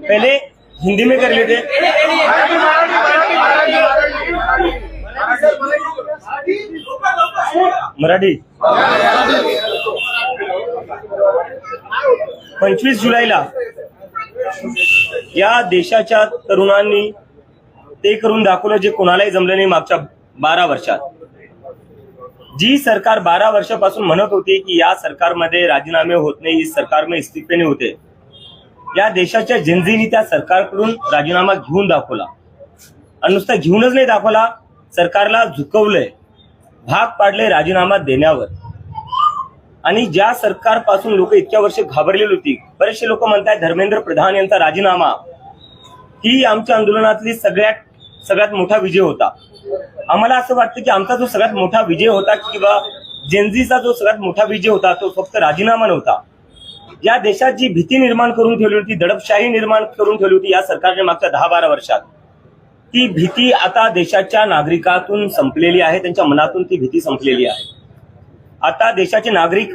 पहले हिंदी में कर लेते। मराठी 25 जुलैला या देशाच्या तरुणांनी ते करून दाखवलं जे कोणालाही जमलं नाही। मागच्या 12 वर्षात जी सरकार 12 वर्षापासून म्हणत होती की या सरकारमध्ये राजीनामे होत नाही, इस सरकार में इस्तीफे नहीं होते, या देशाच्या जनजीनी त्या सरकारकडून राजीनामा घेऊन दाखवला। आणि नुसता घेऊनच नाही दाखवला, सरकारला झुकवलंय, भाग पाडले राजीनामा देण्यावर। आणि ज्या सरकारपासून लोक इतक्या वर्ष घाबरलेली होती, बरेचसे लोक म्हणतात धर्मेंद्र प्रधान यांचा राजीनामा ही आमच्या आंदोलनातली सगळ्यात मोठा विजय होता। आम्हाला असं वाटतं की आमचा जो सगळ्यात मोठा विजय होता किंवा जेनजीचा जो सगळ्यात मोठा विजय होता तो फक्त राजीनामा नव्हता। या देशात जी भीती निर्माण करून ठेवली होती, दडपशाही निर्माण करून ठेवली होती या सरकारने मागच्या 10-12 वर्षात, ती भीती आता देशाच्या नागरिकातून संपलेली आहे, त्यांच्या मनातून ती भीती संपलेली आहे। आता देशाचे नागरिक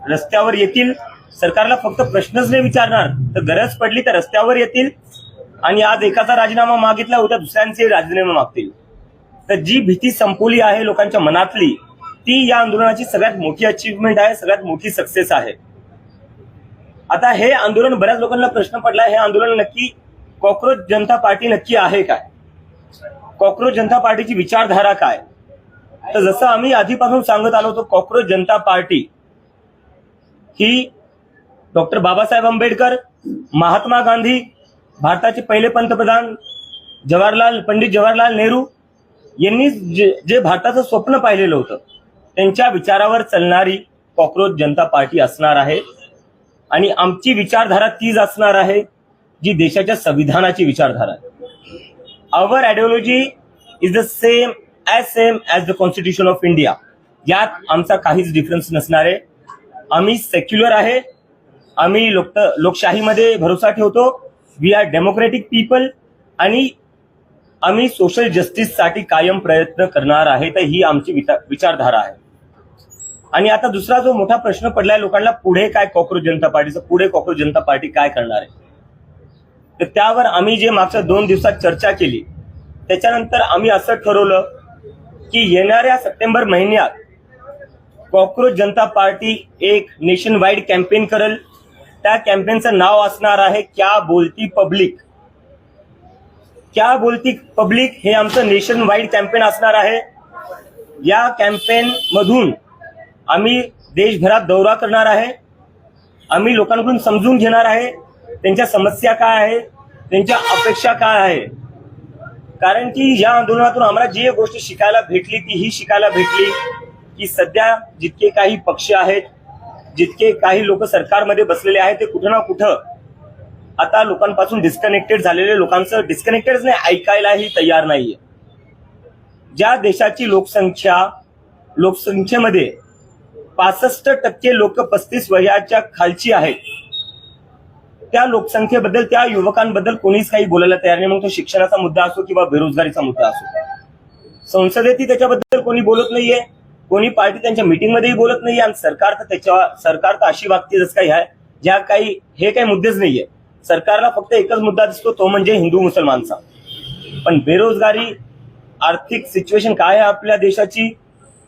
रस्त्यावर येतील, सरकारला फक्त प्रश्नच नाही विचारणार, तर गरज पडली तर रस्त्यावर येतील आणि आज एकाचा राजीनामा मागितला होता दुसऱ्यांचे राजीनामे मागतील। तर जी भीती संपवली आहे लोकांच्या मनातली, ती या आंदोलनाची सगळ्यात मोठी अचीवमेंट आहे, सगळ्यात मोठी सक्सेस आहे। आता हे आंदोलन, बऱ्याच लोकांना प्रश्न पडला, हे आंदोलन नक्की कॉक्रोच जनता पार्टी नक्की आहे काय? कॉक्रोच जनता पार्टीची विचारधारा काय? तर जसं आम्ही आधीपासून सांगत आलो होतो, कॉक्रोच जनता पार्टी ही डॉक्टर बाबासाहेब आंबेडकर, महात्मा गांधी, भारताचे पहिले पंतप्रधान पंडित जवाहरलाल नेहरू यांनी जे भारताचं स्वप्न पाहिलेलं होतं त्यांच्या विचारावर चालणारी कॉक्रोच जनता पार्टी असणार आहे। आणि आमची विचारधारा तीच असणार आहे जी देशाच्या संविधानाची विचारधारा आहे। Our ideology is the same as the constitution of India. यात आमचा काहीच डिफरन्स नसणार आहे। आम्ही सेक्युलर आहे, आम्ही लोकशाहीमध्ये भरोसा ठेवतो, वी आर डेमोक्रेटिक पीपल, आणि आम्ही सोशल जस्टिससाठी कायम प्रयत्न करणार आहे। तर ही आमची विचारधारा आहे। आणि आता दुसरा जो मोठा प्रश्न पडलाय लोकांना, पुढे काय कॉक्रोच जनता पार्टीचं, पुढे कॉक्रोच जनता पार्टी काय करणार आहे? तर त्यावर आम्ही जे मागच्या 2 दिवसात चर्चा केली, त्याच्यानंतर आम्ही असं ठरवलं की येणाऱ्या सप्टेंबर महिन्यात कॉक्रोच जनता पार्टी एक नेशन वाईड कॅम्पेन करेल। त्या कॅम्पेनचं नाव असणार आहे क्या बोलती पब्लिक। क्या बोलती पब्लिक हे आमचं नेशन वाईड कॅम्पेन असणार आहे। या कॅम्पेन मधून आम्ही देशभरात दौरा करणार आहे। आम्ही लोकांकडून समजून घेणार आहे त्यांच्या समस्या काय आहे, त्यांच्या अपेक्षा काय आहे। कारण की या आंदोलनातून आम्हाला जी गोष्ट शिकायला भेटली ती ही शिकायला भेटली की सध्या जितके काही पक्ष आहेत, जितके काही लोक सरकारमध्ये बसलेले आहेत, ते कुठं ना कुठं आता लोकांपासून डिस्कनेक्टेड झालेले, लोकांचं डिस्कनेक्टेड नाही, ऐकायलाही तयार नाहीये। ज्या देशाची लोकसंख्येमध्ये 65% लोक 35 वयाच्या खालची आहेत, त्या लोकसंख्येबद्दल, त्या युवकांबद्दल कोणीच काही बोलायला तयार नाही। मग तो शिक्षणाचा मुद्दा असो किंवा बेरोजगारीचा मुद्दा असो, संसदेतही त्याच्याबद्दल कोणी बोलत नाहीये, कोणी पार्टी त्यांच्या मीटिंगमध्येही बोलत नाहीये। आणि सरकार तर अशी वागते जसं काही आहे, ज्या काही हे काही मुद्देच नाहीये। सरकारला फक्त एकच मुद्दा दिसतो, तो म्हणजे हिंदू मुसलमानचा। पण बेरोजगारी, आर्थिक सिच्युएशन काय आहे आपल्या देशाची,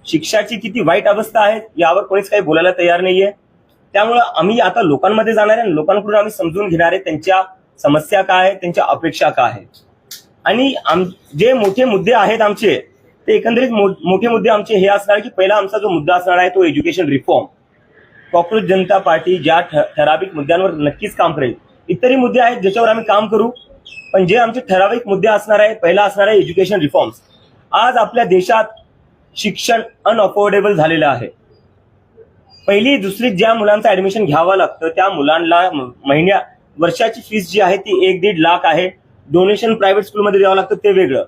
शिक्षाची किती वाईट अवस्था आहे, यावर कोणीच काही बोलायला तयार नाहीये। त्यामुळे आम्ही आता लोकांमध्ये जाणार आहे, लोकांकडून आम्ही समजून घेणार आहे त्यांच्या समस्या काय आहेत, त्यांच्या अपेक्षा काय आहेत। आणि जे मोठे मुद्दे आहेत आमचे, ते एकंदरीत मोठे मुद्दे आमचे हे असणार की पहिला आमचा जो मुद्दा असणार आहे तो एज्युकेशन रिफॉर्म। कॉक्रोच जनता पार्टी ज्या ठराविक मुद्द्यांवर नक्कीच काम करेल, इतरही मुद्दे आहेत ज्याच्यावर आम्ही काम करू, पण जे आमचे ठराविक मुद्दे असणार आहे, पहिला असणार आहे एज्युकेशन रिफॉर्म्स। आज आपल्या देशात शिक्षण अनअफोर्डेबल झालेलं आहे। पहिली दुसरी ज्या मुलांचं ऍडमिशन घ्यावं लागतं त्या मुलांना वर्षाची फीस जी आहे ती 1-1.5 लाख आहे. डोनेशन प्रायव्हेट स्कूलमध्ये द्यावं लागतं ते वेगळं.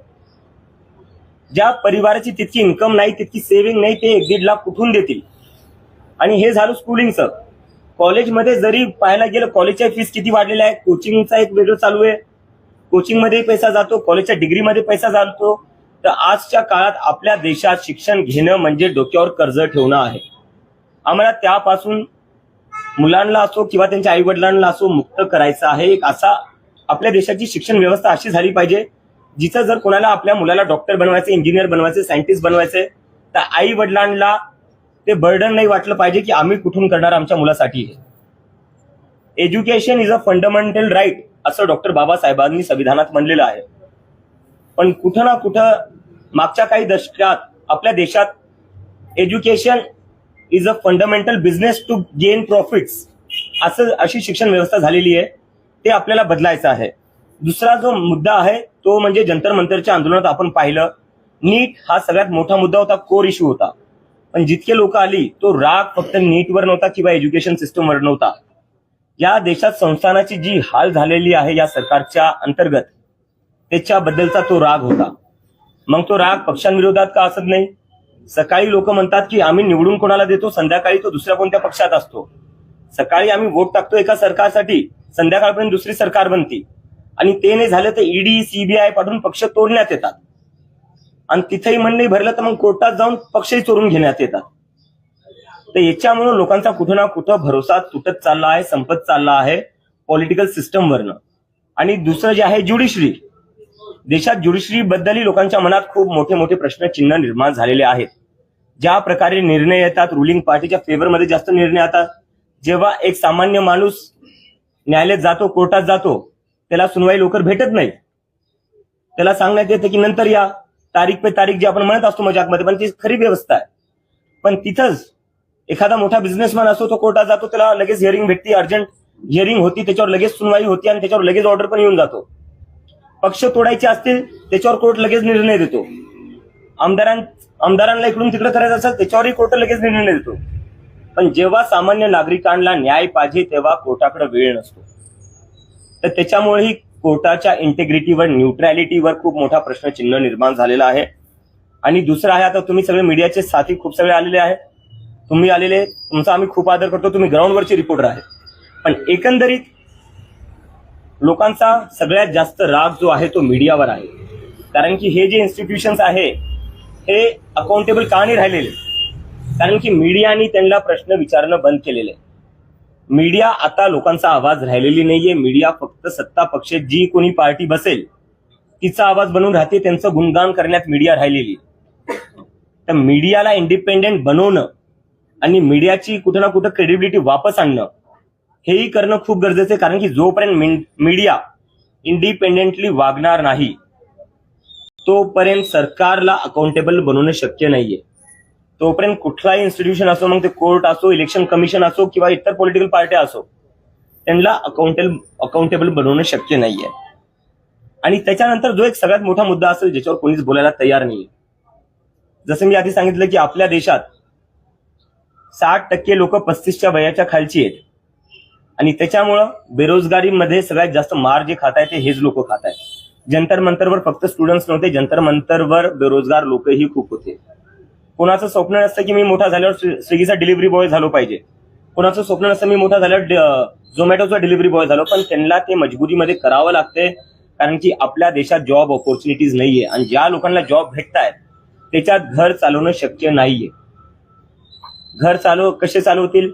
ज्या परिवाराची तितकी इन्कम नाही, तितकी सेव्हिंग नाही, ते 1-1.5 लाख कुठून देतील? आणि हे झालं स्कूलिंगचं. कॉलेजमध्ये जरी पाहायला गेलं कॉलेजच्या फीस किती वाढलेल्या आहे. कोचिंगचा एक वेगळं चालू आहे, कोचिंगमध्ये पैसा जातो, कॉलेजच्या डिग्रीमध्ये पैसा जातो. तर आजच्या काळात आपल्या देशात शिक्षण घेणं म्हणजे डोक्यावर कर्ज ठेवणं आहे. आम्हाला त्यापासून मुलांना असो किंवा त्यांच्या आई वडिलांना असो मुक्त करायचं आहे. एक असा आपल्या देशाची शिक्षण व्यवस्था अशी झाली पाहिजे जिथं जर कोणाला आपल्या मुलाला डॉक्टर बनवायचे, इंजिनियर बनवायचे, सायंटिस्ट बनवायचे तर आई वडिलांना ते बर्डन नाही वाटलं पाहिजे की आम्ही कुठून करणार आमच्या मुलासाठी. Education is a fundamental right असं डॉक्टर बाबासाहेबांनी संविधानात म्हणलेलं आहे. पण कुठं ना कुठं मागच्या काही दशकात आपल्या देशात education is a fundamental business to gain profits अशी शिक्षण व्यवस्था झालेली आहे. ते आपल्याला बदलायचं आहे. दुसरा जो मुद्दा आहे तो म्हणजे जंतर मंतरच्या आंदोलनात आपण पाहिलं, नीट हा सगळ्यात मोठा मुद्दा होता, कोर इश्यू होता. पण जितके लोक आली तो राग फक्त नीटवर नव्हता किंवा एज्युकेशन सिस्टमवर नव्हता. या देशात संस्थानाची जी हाल झालेली आहे या सरकारच्या अंतर्गत त्याच्याबद्दलचा तो राग होता. मग तो राग पक्षांविरोधात का असत नाही. सकाळी लोक म्हणतात की आम्ही निवडून कोणाला देतो, संध्याकाळी तो दुसऱ्या कोणत्या पक्षात असतो. सकाळी आम्ही वोट टाकतो एका सरकारसाठी, संध्याकाळपर्यंत दुसरी सरकार बनती. आणि ते नाही झालं तर ईडी सीबीआय पाठवून पक्ष तोडण्यात येतात. आणि तिथेही मन नाही भरलं तर मग कोर्टात जाऊन पक्षही चोरून घेण्यात येतात. तर याच्यामुळे लोकांचा कुठं ना कुठं भरोसा तुटत चालला आहे, संपत चालला आहे पॉलिटिकल सिस्टमवरनं. आणि दुसरं जे आहे ज्युडिशरी, देशात ज्युडिशरी बद्दलही लोकांच्या मनात खूप मोठे मोठे प्रश्नचिन्ह निर्माण झालेले आहेत. ज्या प्रकारे निर्णय येतात, रुलिंग पार्टीच्या फेवरमध्ये जास्त निर्णय येतात. जेव्हा एक सामान्य माणूस न्यायालयात जातो, कोर्टात जातो, त्याला सुनवाई लवकर भेटत नाही. त्याला सांगण्यात येतं की नंतर या, तारीख पे तारीख जे आपण म्हणत असतो मजाकमध्ये, पण ती खरी व्यवस्था आहे. पण तिथंच एखादा मोठा बिझनेसमॅन असतो, तो कोर्टात जातो, त्याला लगेच हिअरिंग भेटती, अर्जंट हिअरिंग होती, त्याच्यावर लगेच सुनवाई होती आणि त्याच्यावर लगेच ऑर्डर पण येऊन जातो. पक्ष तोडायचे असतील त्याच्यावर कोर्ट लगेच निर्णय देतो. आमदारांना इकडून तिकडे करायचं असेल त्याच्यावरही कोर्ट लगेच निर्णय देतो. पण जेव्हा सामान्य नागरिकांना न्याय पाहिजे तेव्हा कोर्टाकडे वेळ नसतो. तर त्याच्यामुळेही कोर्टाच्या इंटेग्रिटीवर, न्यूट्रॅलिटीवर खूप मोठा प्रश्नचिन्ह निर्माण झालेला आहे. आणि दुसरं आहे, आता तुम्ही सगळे मीडियाचे साथी खूप सगळे आलेले आहेत, तुम्ही आलेले, तुमचा आम्ही खूप आदर करतो, तुम्ही ग्राउंडवरचे रिपोर्टर आहेत. पण एकंदरीत लोकांचा सगळ्यात जास्त राग जो आहे तो मीडियावर आहे. कारण की हे जे इन्स्टिट्यूशन्स आहे हे अकाउंटेबल का नाही राहिलेले. कारण की मीडियाने त्यांना प्रश्न विचारणं बंद केलेलं आहे. मीडिया आता लोकांचा आवाज राहिलेली नाहीये. मीडिया फक्त सत्ता पक्ष जी कोणी पार्टी बसेल तिचा आवाज बनवून राहते, त्यांचं गुणगान करण्यात मीडिया राहिलेली. तर मीडियाला इंडिपेंडेंट बनवणं आणि मीडियाची कुठं ना कुठं क्रेडिबिलिटी वापस आणणं हेही करणं खूप गरजेचं आहे. कारण की जोपर्यंत मीडिया इंडिपेंडेंटली वागणार नाही तोपर्यंत सरकारला अकाउंटेबल बनवणं शक्य नाहीये. तोपर्यंत कुठलाही इन्स्टिट्यूशन असो, मग ते कोर्ट असो, इलेक्शन कमिशन असो किंवा इतर पॉलिटिकल पार्ट्या असो, त्यांना अकाउंटेबल बनवणं शक्य नाहीये. आणि त्याच्यानंतर जो एक सगळ्यात मोठा मुद्दा असेल ज्याच्यावर कोणीच बोलायला तयार नाहीये, जसं मी आधी सांगितलं की आपल्या देशात 60% लोक 35च्या वयाच्या खालची आहेत. आणि त्याच्यामुळं बेरोजगारीमध्ये सगळ्यात जास्त मार जे खात आहेत ते हेच लोक खात आहेत. जंतर मंतरवर फक्त स्टुडंट्स नव्हते, जंतर मंतरवर बेरोजगार लोकही खूप होते. कोणाचं स्वप्न नसतं की मी मोठा झाल्यावर स्विगीचा डिलिव्हरी बॉय झालो पाहिजे, कोणाचं स्वप्न नसतं मी मोठा झाल्यावर झोमॅटोचा डिलिव्हरी बॉय झालो. पण त्यांना ते मजबुरीमध्ये करावं लागते, कारण की आपल्या देशात जॉब ऑपॉर्च्युनिटीज नाहीये. आणि ज्या लोकांना जॉब भेटतायत त्याच्यात घर चालवणं शक्य नाहीये. घर कसे चालवतील,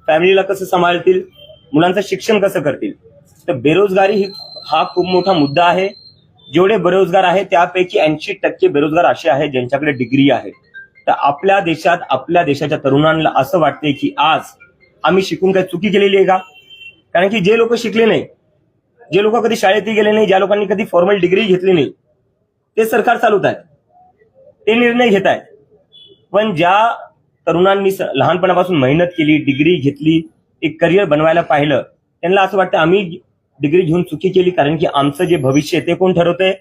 फॅमिलीला कसं सांभाळतील, मुलांचं शिक्षण कसं करतील. तर बेरोजगारी हा खूप मोठा मुद्दा आहे. जेवढे बेरोजगार आहेत त्यापैकी 80% बेरोजगार असे आहेत ज्यांच्याकडे डिग्री आहे. तर आपल्या देशात, आपल्या देशाच्या तरुणांना असं वाटते की आज आम्ही शिकून काही चुकी केलेली आहे का. कारण की जे लोक शिकले नाही, जे लोक कधी शाळेतही गेले नाही, ज्या लोकांनी कधी फॉर्मल डिग्री घेतली नाही, ते सरकार चालवत आहेत, ते निर्णय घेत आहेत. पण ज्या तरुणांनी लहानपणापासून मेहनत केली, डिग्री घेतली, एक करिअर बनवायला पाहिलं, त्यांना असं वाटतं आम्ही डिग्री घेऊन चुकी केली. कारण की आमचं जे भविष्य आहे ते कोण ठरवतंय,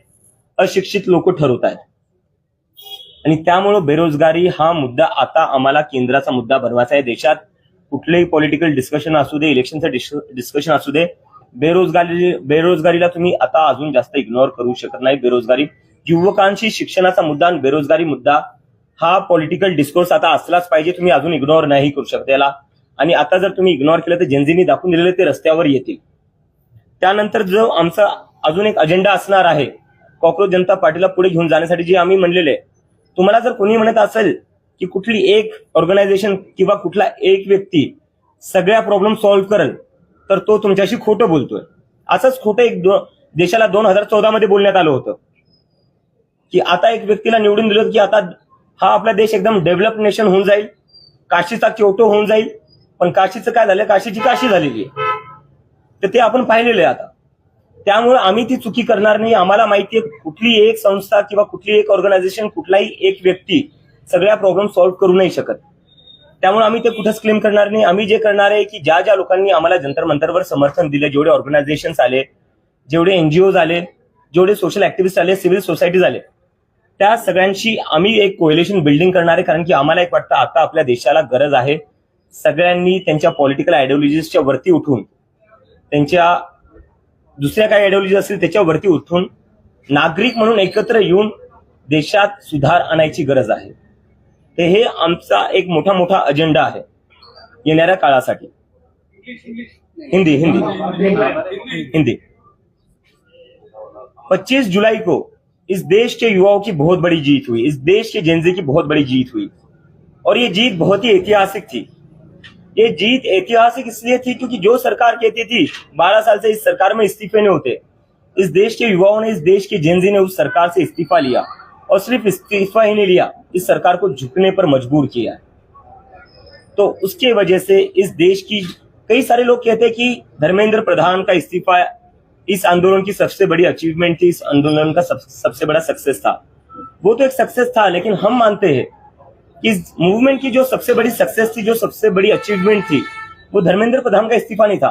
अशिक्षित लोक ठरवत आहेत. आणि त्यामुळं बेरोजगारी हा मुद्दा आता आम्हाला केंद्राचा मुद्दा बनवायचा आहे. देशात कुठलेही पॉलिटिकल डिस्कशन असू दे, इलेक्शनचं डिस्कशन असू दे, बेरोजगारीला तुम्ही आता अजून जास्त इग्नोर करू शकत नाही. बेरोजगारी, युवकांशी शिक्षणाचा मुद्दा आणि बेरोजगारी मुद्दा हा पॉलिटिकल डिस्कोर्स आता असलाच पाहिजे. तुम्ही अजून इग्नोर नाही करू शकत याला. आणि आता जर तुम्ही इग्नोर केलं तर जेनझीनी दाखवून दिलेले ते रस्त्यावर येतील. त्यानंतर जो आमचा अजून एक अजेंडा असणार आहे कॉक्रोच जनता पार्टीला पुढे घेऊन जाण्यासाठी, जे आम्ही म्हणलेले, तुम्हाला जर कोणी म्हणत असेल की कुठली एक ऑर्गनायझेशन किंवा कुठला एक व्यक्ती सगळ्या प्रॉब्लेम सॉल्व्ह करेल, तर तो तुमच्याशी खोटं बोलतोय. असंच खोटं देशाला 2014 मध्ये बोलण्यात आलं होतं की आता एक व्यक्तीला निवडून दिलं की आता हा आपला देश एकदम डेव्हलप नेशन होऊन जाईल, काशीचा क्योटो होऊन जाईल. पण काशीचं काय झालं? काशीची काशी झालेली आहे. तर ते आपण पाहिलेलं आहे आता. त्यामुळे आम्ही ती चुकी करणार नाही. आम्हाला माहिती आहे कुठली एक संस्था किंवा कुठली एक ऑर्गनायझेशन, कुठलाही एक व्यक्ती सगळ्या प्रॉब्लेम सॉल्व्ह करू नाही शकत. त्यामुळे आम्ही ते कुठंच क्लेम करणार नाही. आम्ही जे करणार आहे की ज्या ज्या लोकांनी आम्हाला जंतर मंतरवर समर्थन दिलं, जेवढे ऑर्गनायझेशन्स आले, जेवढे एनजीओज आले, जेवढे सोशल ऍक्टिव्हिस्ट आले, सिव्हिल सोसायटीज आले, त्या सगळ्यांशी आम्ही एक कोएलिशन बिल्डिंग करणार आहे. कारण की आम्हाला एक वाटतं आता आपल्या देशाला गरज आहे सगळ्यांनी त्यांच्या पॉलिटिकल आयडिओलॉजीजच्या वरती उठून, त्यांच्या दुसऱ्या काही आयडिओलॉजी असतील त्याच्यावरती उठून नागरिक म्हणून एकत्र येऊन देशात सुधार आणायची गरज आहे. ते हे आमचा एक मोठा अजेंडा आहे येणाऱ्या काळासाठी. हिंदी 25 जुलाई को इस देश के युवाओं की बहुत बड़ी जीत हुई, इस देश के जेनजी की बहुत बड़ी जीत हुई. और ये जीत बहुत ही ऐतिहासिक थी. ये जीत ऐतिहासिक इसलिए थी क्योंकि जो सरकार कहती थी 12 साल से इस सरकार में इस्तीफे नहीं होते, इस देश के युवाओं ने, इस देश के जेनजी ने उस सरकार से इस्तीफा लिया. और सिर्फ इस्तीफा ही नहीं लिया, इस सरकार को झुकने पर मजबूर किया है. तो उसके वजह से इस देश की, कई सारे लोग कहते हैं कि धर्मेंद्र प्रधान का इस्तीफा इस आंदोलन की सबसे बड़ी अचीवमेंट थी, इस आंदोलन का सबसे बड़ा सक्सेस था. वो तो एक सक्सेस था, लेकिन हम मानते हैं कि इस मूवमेंट की जो सबसे बड़ी सक्सेस थी, जो सबसे बड़ी अचीवमेंट थी, वो धर्मेंद्र प्रधान का इस्तीफा नहीं था.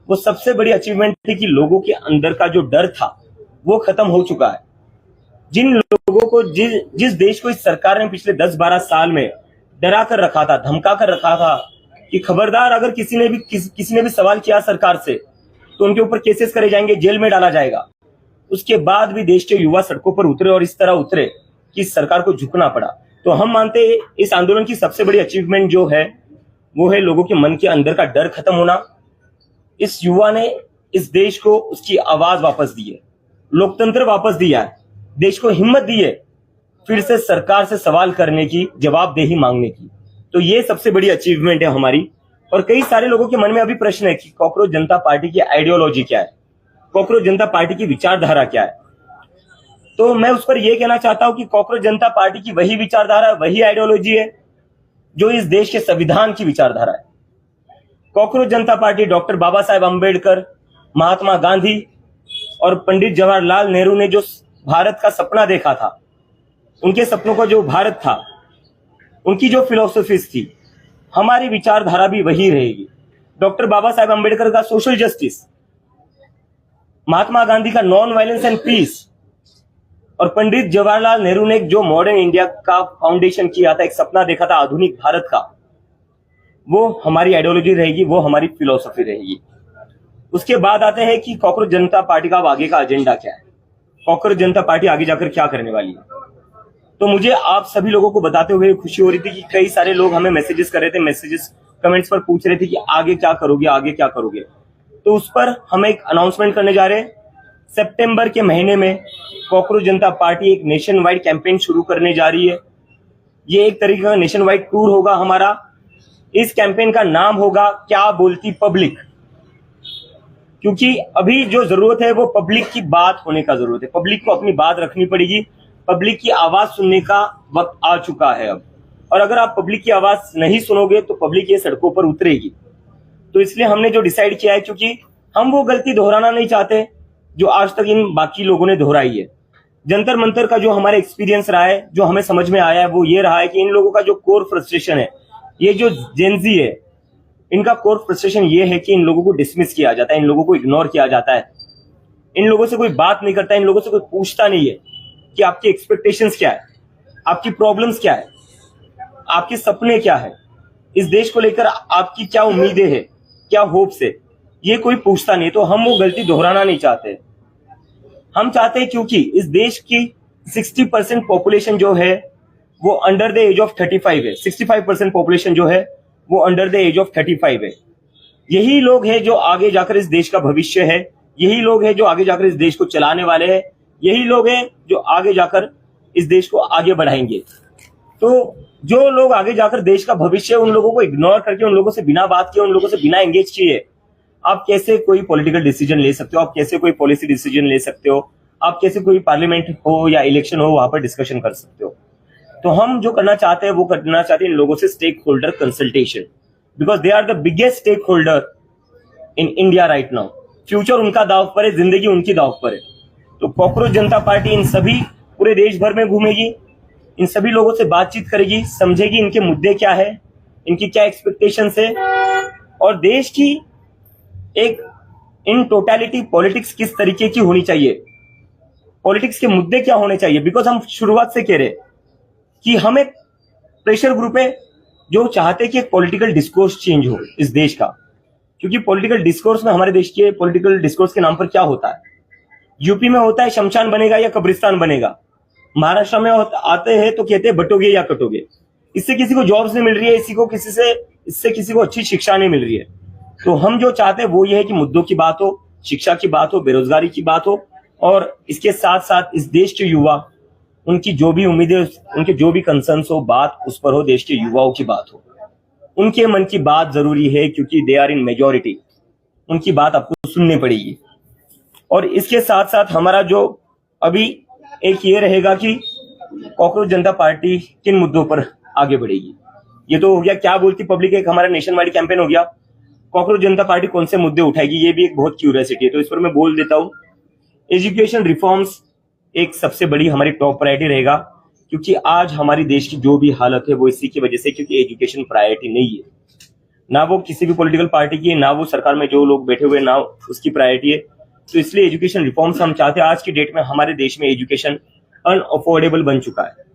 वो सबसे बड़ी अचीवमेंट थी कि लोगों के अंदर का जो डर था वो खत्म हो चुका है. जिन लोगों को, जिस देश को इस सरकार ने पिछले 10-12 साल में डरा कर रखा था, धमका कर रखा था कि खबरदार अगर किसी ने भी सवाल किया सरकार से तो उनके ऊपर केसेस करे जाएंगे, जेल में डाला जाएगा. उसके बाद भी देश के युवा सड़कों पर उतरे और इस तरह उतरे कि सरकार को झुकना पड़ा. तो हम मानते हैं इस आंदोलन की सबसे बड़ी अचीवमेंट जो है वो है लोगों के मन के अंदर का डर खत्म होना. इस युवा ने इस देश को उसकी आवाज वापस दी है, लोकतंत्र वापस दिया है, देश को हिम्मत दी है फिर से सरकार से सवाल करने की, जवाबदेही मांगने की. तो ये सबसे बड़ी अचीवमेंट है हमारी. और कई सारे लोगों के मन में अभी प्रश्न है कि कॉकरोच जनता पार्टी की आइडियोलॉजी क्या है, कॉकरोच जनता पार्टी की विचारधारा क्या है. तो मैं उस पर यह कहना चाहता हूं कि कॉकरोच जनता पार्टी की वही विचारधारा, वही आइडियोलॉजी है जो इस देश के संविधान की विचारधारा है. कॉकरोच जनता पार्टी डॉक्टर बाबा साहेब अम्बेडकर, महात्मा गांधी और पंडित जवाहरलाल नेहरू ने जो भारत का सपना देखा था, उनके सपनों का जो भारत था, उनकी जो फिलॉसफीज थी, हमारी विचारधारा भी वही रहेगी. डॉक्टर बाबा साहेब अम्बेडकर का सोशल जस्टिस, महात्मा गांधी का नॉन वायलेंस एंड पीस, और पंडित जवाहरलाल नेहरू ने जो मॉडर्न इंडिया का फाउंडेशन किया था, एक सपना देखा था आधुनिक भारत का, वो हमारी आइडियोलॉजी रहेगी, वो हमारी फिलॉसफी रहेगी. उसके बाद आते हैं कि कॉकरोच जनता पार्टी का आगे का एजेंडा क्या है, कॉकरोच जनता पार्टी आगे जाकर क्या करने वाली है. तो मुझे आप सभी लोगों को बताते हुए खुशी हो रही थी कि कई सारे लोग हमें मैसेजेस कर रहे थे, कमेंट्स पर पूछ रहे थे कि आगे क्या करोगे, आगे क्या करोगे. तो उस पर हम एक अनाउंसमेंट करने जा रहे हैं. सितंबर के महीने में कॉकरोच जनता पार्टी एक नेशन वाइड कैंपेन शुरू करने जा रही है. ये एक तरीके का नेशन वाइड टूर होगा हमारा. इस कैंपेन का नाम होगा क्या बोलती पब्लिक, क्योंकि अभी जो जरूरत है वो पब्लिक की बात होने का जरूरत है. पब्लिक को अपनी बात रखनी पड़ेगी, पब्लिक की आवाज सुनने का वक्त आ चुका है अब. और अगर आप पब्लिक की आवाज नहीं सुनोगे तो पब्लिक ये सड़कों पर उतरेगी. तो इसलिए हमने जो डिसाइड किया है, क्योंकि हम वो गलती दोहराना नहीं चाहते जो आज तक इन बाकी लोगों ने दोहराई है. जंतर मंतर का जो हमारा एक्सपीरियंस रहा है, जो हमें समझ में आया है, वो ये रहा है कि इन लोगों का जो कोर फ्रस्ट्रेशन है, ये जो जेनजी है, इनका कोर फ्रस्ट्रेशन ये है कि इन लोगों को डिसमिस किया जाता है, इन लोगों को इग्नोर किया जाता है, इन लोगों से कोई बात नहीं करता, इन लोगों से कोई पूछता नहीं है कि आपकी एक्सपेक्टेशंस क्या है, आपकी प्रॉब्लम्स क्या है, आपके सपने क्या है. इस देश को लेकर आपकी क्या उम्मीदें हैं, क्या होप्स है, ये कोई पूछता नहीं। तो हम वो गलती दोहराना नहीं चाहते। हम चाहते हैं क्योंकि इस देश की 60% पॉपुलेशन जो है वो अंडर द एज ऑफ 35 है। 65% पॉपुलेशन जो है वो अंडर द एज ऑफ 35 है। यही लोग हैं जो आगे जाकर इस देश का भविष्य है, यही लोग हैं जो आगे जाकर इस देश को चलाने वाले हैं, यही लोग हैं जो आगे जाकर इस देश को आगे बढ़ाएंगे। तो जो लोग आगे जाकर देश का भविष्य है, उन लोगों को इग्नोर करके, उन लोगों से बिना बात किए, उन लोगों से बिना एंगेज किए आप कैसे कोई पॉलिटिकल डिसीजन ले सकते हो, आप कैसे कोई पॉलिसी डिसीजन ले सकते हो, आप कैसे कोई पार्लियामेंट हो या इलेक्शन हो वहां पर डिस्कशन कर सकते हो। तो हम जो करना चाहते हैं वो करना चाहते हैं इन लोगों से stake holder consultation, because they are the biggest stake holder in India right now. Future उनका दाव पर है, जिंदगी उनकी दाव पर है। तो कॉकरोच जनता पार्टी इन सभी पूरे देश भर में घूमेगी, इन सभी लोगों से बातचीत करेगी, समझेगी इनके मुद्दे क्या है, इनकी क्या एक्सपेक्टेशंस है, और देश की एक इन टोटलिटी पॉलिटिक्स किस तरीके की होनी चाहिए, पॉलिटिक्स के मुद्दे क्या होने चाहिए। बिकॉज हम शुरुआत से कह रहे कि हम एक प्रेशर ग्रुप है जो चाहते कि एक पॉलिटिकल डिस्कोर्स चेंज हो इस देश का। क्योंकि पॉलिटिकल डिस्कोर्स में हमारे देश के पॉलिटिकल डिस्कोर्स के नाम पर क्या होता है, यूपी में होता है शमशान बनेगा या कब्रिस्तान बनेगा, महाराष्ट्र में आते हैं तो कहते हैं बटोगे या कटोगे। इससे किसी को जॉब्स नहीं मिल रही है, इससे किसी को अच्छी शिक्षा नहीं मिल रही है। तो हम जो चाहते हैं वो ये है कि मुद्दों की बात हो, शिक्षा की बात हो, बेरोजगारी की बात हो, और इसके साथ साथ इस देश के युवा, उनकी जो भी उम्मीदें, उनके जो भी कंसर्न्स हो, बात उस पर हो, देश के युवाओं की बात हो, उनके मन की बात जरूरी है क्योंकि दे आर इन मेजॉरिटी। उनकी बात आपको सुननी पड़ेगी। और इसके साथ साथ हमारा जो अभी एक ये रहेगा कि कॉकरोच जनता पार्टी किन मुद्दों पर आगे बढ़ेगी। ये तो हो गया क्या बोलती पब्लिक, एक हमारा नेशन वाइड कैंपेन हो गया। कॉकरोच जनता पार्टी कौन से मुद्दे उठाएगी, ये भी एक बहुत क्यूरियोसिटी है, तो इस पर मैं बोल देता हूँ। एजुकेशन रिफॉर्म्स एक सबसे बड़ी हमारी टॉप प्रायोरिटी रहेगा, क्योंकि आज हमारी देश की जो भी हालत है वो इसी की वजह से, क्योंकि एजुकेशन प्रायोरिटी नहीं है। ना वो किसी भी पॉलिटिकल पार्टी की है, ना वो सरकार में जो लोग बैठे हुए, ना उसकी प्रायोरिटी है। तो इसलिए एजुकेशन रिफॉर्म्स हम चाहते हैं। आज की डेट में हमारे देश में एजुकेशन अनअफोर्डेबल बन चुका है।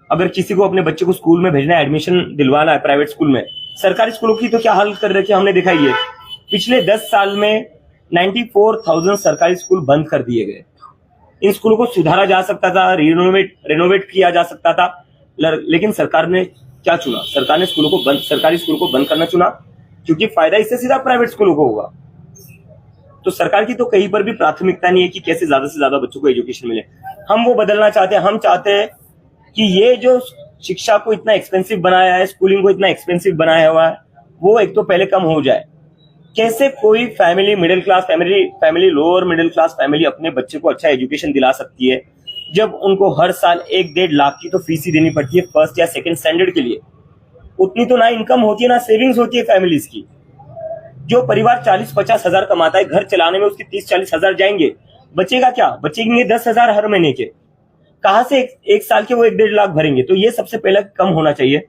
अगर किसी को अपने बच्चे को स्कूल में भेजना है, एडमिशन दिलवाना है प्राइवेट स्कूल में, सरकारी स्कूलों की तो क्या हालत कर रखी है हमने देखा ही है। पिछले 10 साल में 94,000 सरकारी स्कूल बंद कर दिए गए। इन स्कूलों को सुधारा जा सकता था, रेनोवेट किया जा सकता था, लेकिन सरकार ने क्या चुना, सरकार ने सरकारी स्कूलों को बंद करना चुना, क्योंकि फायदा इससे सीधा प्राइवेट स्कूलों को होगा। तो सरकार की तो कहीं पर भी प्राथमिकता नहीं है कि कैसे ज्यादा से ज्यादा बच्चों को एजुकेशन मिले। हम वो बदलना चाहते हैं। हम चाहते हैं कि ये जो शिक्षा को इतना एक्सपेंसिव बनाया है, स्कूलिंग को इतना एक्सपेंसिव बनाया हुआ है, वो एक तो पहले कम हो जाए। कैसे कोई family, middle class family, lower middle class family अपने बच्चे को अच्छा एजुकेशन दिला सकती है, जब उनको हर साल 1-1.5 लाख की तो फीस ही देनी पड़ती है फर्स्ट या सेकंड स्टैंडर्ड के लिए। उतनी तो ना इनकम होती है, ना सेविंग्स होती है फैमिलीज की। जो परिवार 40-50 हजार कमाता है, घर चलाने में उसके 30-40 हजार जाएंगे, बचेगा क्या? बचेंगे 10 हजार हर महीने के। कहां से एक साल के वो 1-1.5 लाख भरेंगे? तो ये सबसे पहले कम होना चाहिए।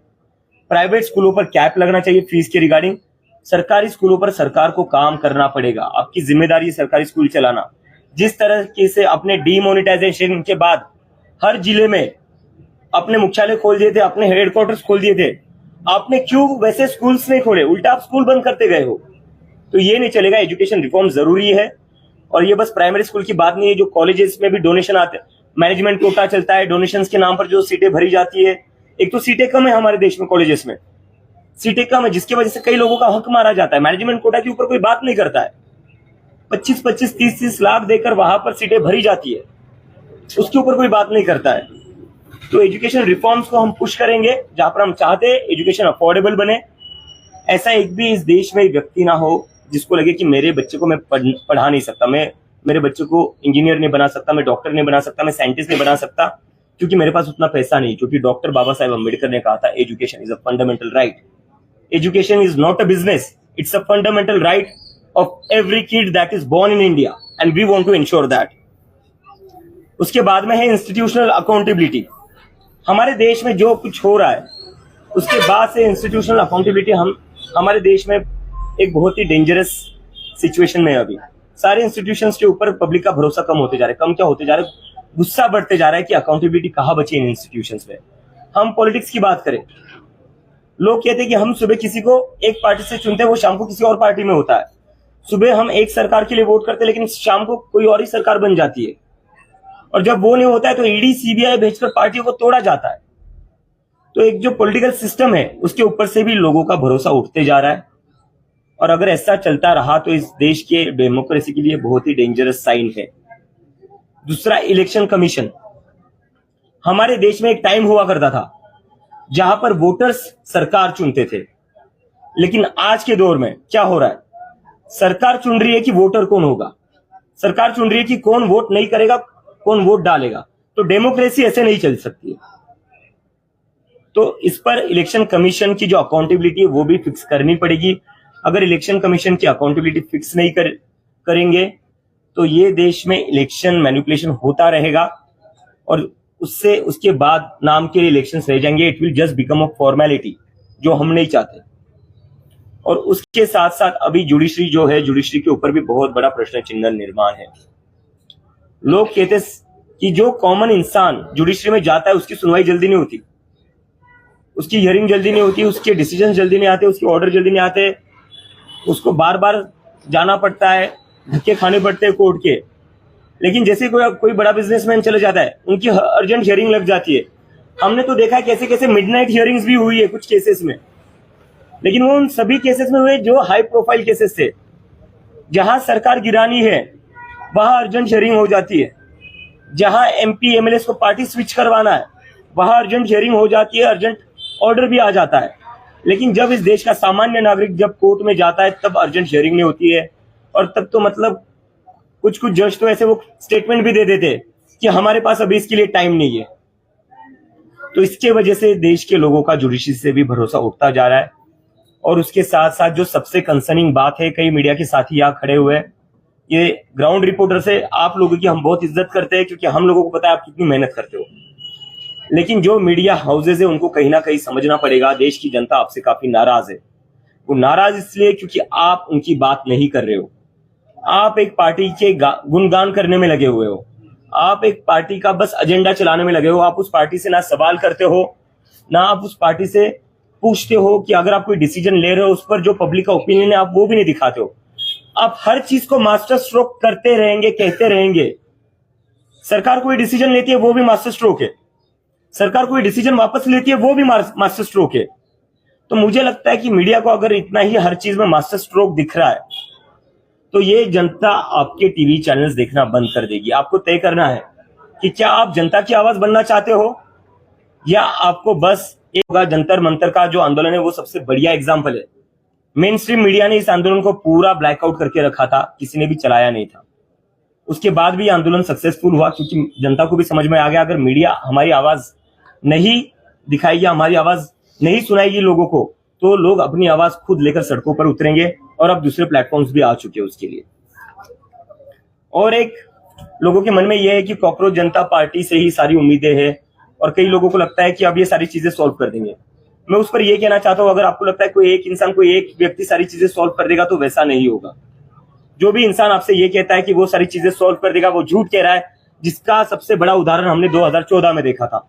प्राइवेट स्कूलों पर कैप लगना चाहिए फीस के रिगार्डिंग। सरकारी स्कूलों पर सरकार को काम करना पड़ेगा। आपकी जिम्मेदारी है सरकारी स्कूल चलाना। जिस तरह से अपने डीमोनेटाइजेशन के बाद हर जिले में अपने मुख्यालय खोल दिए थे, अपने हेडक्वार्टर्स खोल दिए थे, आपने क्यों वैसे स्कूल्स नहीं खोले? उल्टा आप स्कूल बंद करते गए हो। तो ये नहीं चलेगा। एजुकेशन रिफॉर्म जरूरी है। और ये बस प्राइमरी स्कूल की बात नहीं है, जो कॉलेजेस में भी डोनेशन आते हैं, मैनेजमेंट कोटा चलता है, डोनेशन के नाम पर जो सीटें भरी जाती है। एक तो सीटें कम है हमारे देश में, कॉलेजेस में सीटें कम है, जिसकी वजह से कई लोगों का हक मारा जाता है। मैनेजमेंट कोटा के ऊपर कोई बात नहीं करता है। 25-25, 30-30 लाख देकर वहां पर सीटें भरी जाती है, उसके ऊपर कोई बात नहीं करता है। तो एजुकेशन रिफॉर्म्स को हम पुश करेंगे, जहां पर हम चाहते हैं एजुकेशन अफोर्डेबल बने। ऐसा एक भी इस देश में व्यक्ति ना हो जिसको लगे कि मेरे बच्चे को मैं पढ़ा नहीं सकता, मैं मेरे बच्चे को इंजीनियर नहीं बना सकता, मैं डॉक्टर नहीं बना सकता, मैं साइंटिस्ट नहीं बना सकता, क्योंकि मेरे पास उतना पैसा नहीं। क्योंकि डॉक्टर बाबा साहेब अम्बेडकर ने कहा था, education is a fundamental right. Education is not a business. It's a fundamental right of every kid that is born in India, and we want to ensure that. उसके बाद में है इंस्टीट्यूशनल अकाउंटेबिलिटी। हमारे देश में जो कुछ हो रहा है, उसके बाद से इंस्टीट्यूशनल अकाउंटेबिलिटी हमारे देश में एक बहुत ही डेंजरस सिचुएशन में है। अभी सारे इंस्टीट्यूशंस के ऊपर पब्लिक का भरोसा कम होते जा रहा है। कम क्या होते जा रहा है? गुस्सा बढ़ते जा रहा है कि अकाउंटेबिलिटी कहाँ बची इन इंस्टीट्यूशंस में। हम पॉलिटिक्स की बात करें, लोग कहते हैं कि हम सुबह किसी को एक पार्टी से चुनते हैं, वो शाम को किसी और पार्टी में होता है। सुबह हम एक सरकार के लिए वोट करते हैं, लेकिन शाम को कोई और ही सरकार बन जाती है। और जब वो नहीं होता है तो ईडी सीबीआई भेजकर पार्टियों को तोड़ा जाता है। तो एक जो पॉलिटिकल सिस्टम है उसके ऊपर से भी लोगों का भरोसा उठते जा रहा है। और अगर ऐसा चलता रहा तो इस देश के डेमोक्रेसी के लिए बहुत ही डेंजरस साइन है। दूसरा, इलेक्शन कमीशन। हमारे देश में एक टाइम हुआ करता था जहां पर वोटर्स सरकार चुनते थे, लेकिन आज के दौर में क्या हो रहा है? सरकार चुन रही है कि वोटर कौन होगा, सरकार चुन रही है कि कौन वोट नहीं करेगा, कौन वोट डालेगा। तो डेमोक्रेसी ऐसे नहीं चल सकती है। तो इस पर इलेक्शन कमीशन की जो अकाउंटेबिलिटी है वो भी फिक्स करनी पड़ेगी। अगर इलेक्शन कमीशन की अकाउंटेबिलिटी फिक्स नहीं करेंगे तो ये देश में इलेक्शन मैनिपुलेशन होता रहेगा और उससे उसके बाद नाम के लिए इलेक्शंस रह जाएंगे। It will just become a formality, जो हम नहीं चाहते। और उसके साथ साथ अभी जुडिशरी जो है, जुडिशरी के ऊपर भी बहुत बड़ा प्रश्न चिन्ह निर्माण है। लोग कहते कि जो कॉमन इंसान जुडिशरी में जाता है उसकी सुनवाई जल्दी नहीं होती, उसकी हियरिंग जल्दी नहीं होती, उसके डिसीजन जल्दी नहीं आते, उसके ऑर्डर जल्दी नहीं आते, उसको बार बार जाना पड़ता है, धक्के खाने पड़ते हैं कोर्ट के। लेकिन जैसे कोई बड़ा बिजनेसमैन चले जाता है, उनकी अर्जेंट हियरिंग लग जाती है। हमने तो देखा है कैसे कैसे मिडनाइट हियरिंग्स भी हुई है कुछ केसेस में, लेकिन वो उन सभी केसेस में हुए जो हाई प्रोफाइल केसेस थे। जहां सरकार गिरानी है वहां अर्जेंट हियरिंग हो जाती है, जहां एमपी एमएलए को पार्टी स्विच करवाना है वहां अर्जेंट हियरिंग हो जाती है, अर्जेंट ऑर्डर भी आ जाता है। लेकिन जब इस देश का सामान्य नागरिक जब कोर्ट में जाता है तब अर्जेंट हियरिंग नहीं होती है। और तब तो मतलब कुछ जज तो ऐसे वो स्टेटमेंट भी दे देते कि हमारे पास अभी इसके लिए टाइम नहीं है। तो इसके वजह से देश के लोगों का जुडिशरी से भी भरोसा उठता जा रहा है। और उसके साथ साथ जो सबसे कंसर्निंग बात है, कई मीडिया के साथी यहाँ खड़े हुए हैं, ये ग्राउंड रिपोर्टर से आप लोगों की हम बहुत इज्जत करते हैं क्योंकि हम लोगों को पता है आप कितनी मेहनत करते हो। लेकिन जो मीडिया हाउसेज है उनको कहीं ना कहीं समझना पड़ेगा, देश की जनता आपसे काफी नाराज है। वो नाराज इसलिए क्योंकि आप उनकी बात नहीं कर रहे हो। आप एक पार्टी के गुणगान करने में लगे हुए हो, आप एक पार्टी का बस एजेंडा चलाने में लगे हो। आप उस पार्टी से ना सवाल करते हो, ना आप उस पार्टी से पूछते हो कि अगर आप कोई डिसीजन ले रहे हो उस पर जो पब्लिक का ओपिनियन है आप वो भी नहीं दिखाते हो। आप हर चीज को मास्टर स्ट्रोक करते रहेंगे, कहते रहेंगे। सरकार कोई डिसीजन लेती है वो भी मास्टर स्ट्रोक है, सरकार कोई डिसीजन वापस लेती है वो भी मास्टर स्ट्रोक है। तो मुझे लगता है कि मीडिया को अगर इतना ही हर चीज में मास्टर स्ट्रोक दिख रहा है तो ये जनता आपके टीवी चैनल्स देखना बंद कर देगी। आपको तय करना है कि क्या आप जनता की आवाज बनना चाहते हो या आपको बस एक जंतर मंतर का जो आंदोलन है वो सबसे बढ़िया एग्जाम्पल है। मेन स्ट्रीम मीडिया ने इस आंदोलन को पूरा ब्लैकआउट करके रखा था, किसी ने भी चलाया नहीं था। उसके बाद भी आंदोलन सक्सेसफुल हुआ क्योंकि जनता को भी समझ में आ गया अगर मीडिया हमारी आवाज नहीं दिखाएगी, हमारी आवाज नहीं सुनाएगी लोगों को, तो लोग अपनी आवाज खुद लेकर सड़कों पर उतरेंगे। और अब दूसरे प्लेटफॉर्म्स भी आ चुके हैं उसके लिए। और एक लोगों के मन में यह है कि कॉकरोच जनता पार्टी से ही सारी उम्मीदें हैं और कई लोगों को लगता है कि अब ये सारी चीजें सॉल्व कर देंगे। मैं उस पर यह कहना चाहता हूं, अगर आपको लगता है कोई एक इंसान, कोई एक व्यक्ति सारी चीजें सॉल्व कर देगा तो वैसा नहीं होगा। जो भी इंसान आपसे ये कहता है कि वो सारी चीजें सॉल्व कर देगा वो झूठ कह रहा है, जिसका सबसे बड़ा उदाहरण हमने 2014 में देखा था।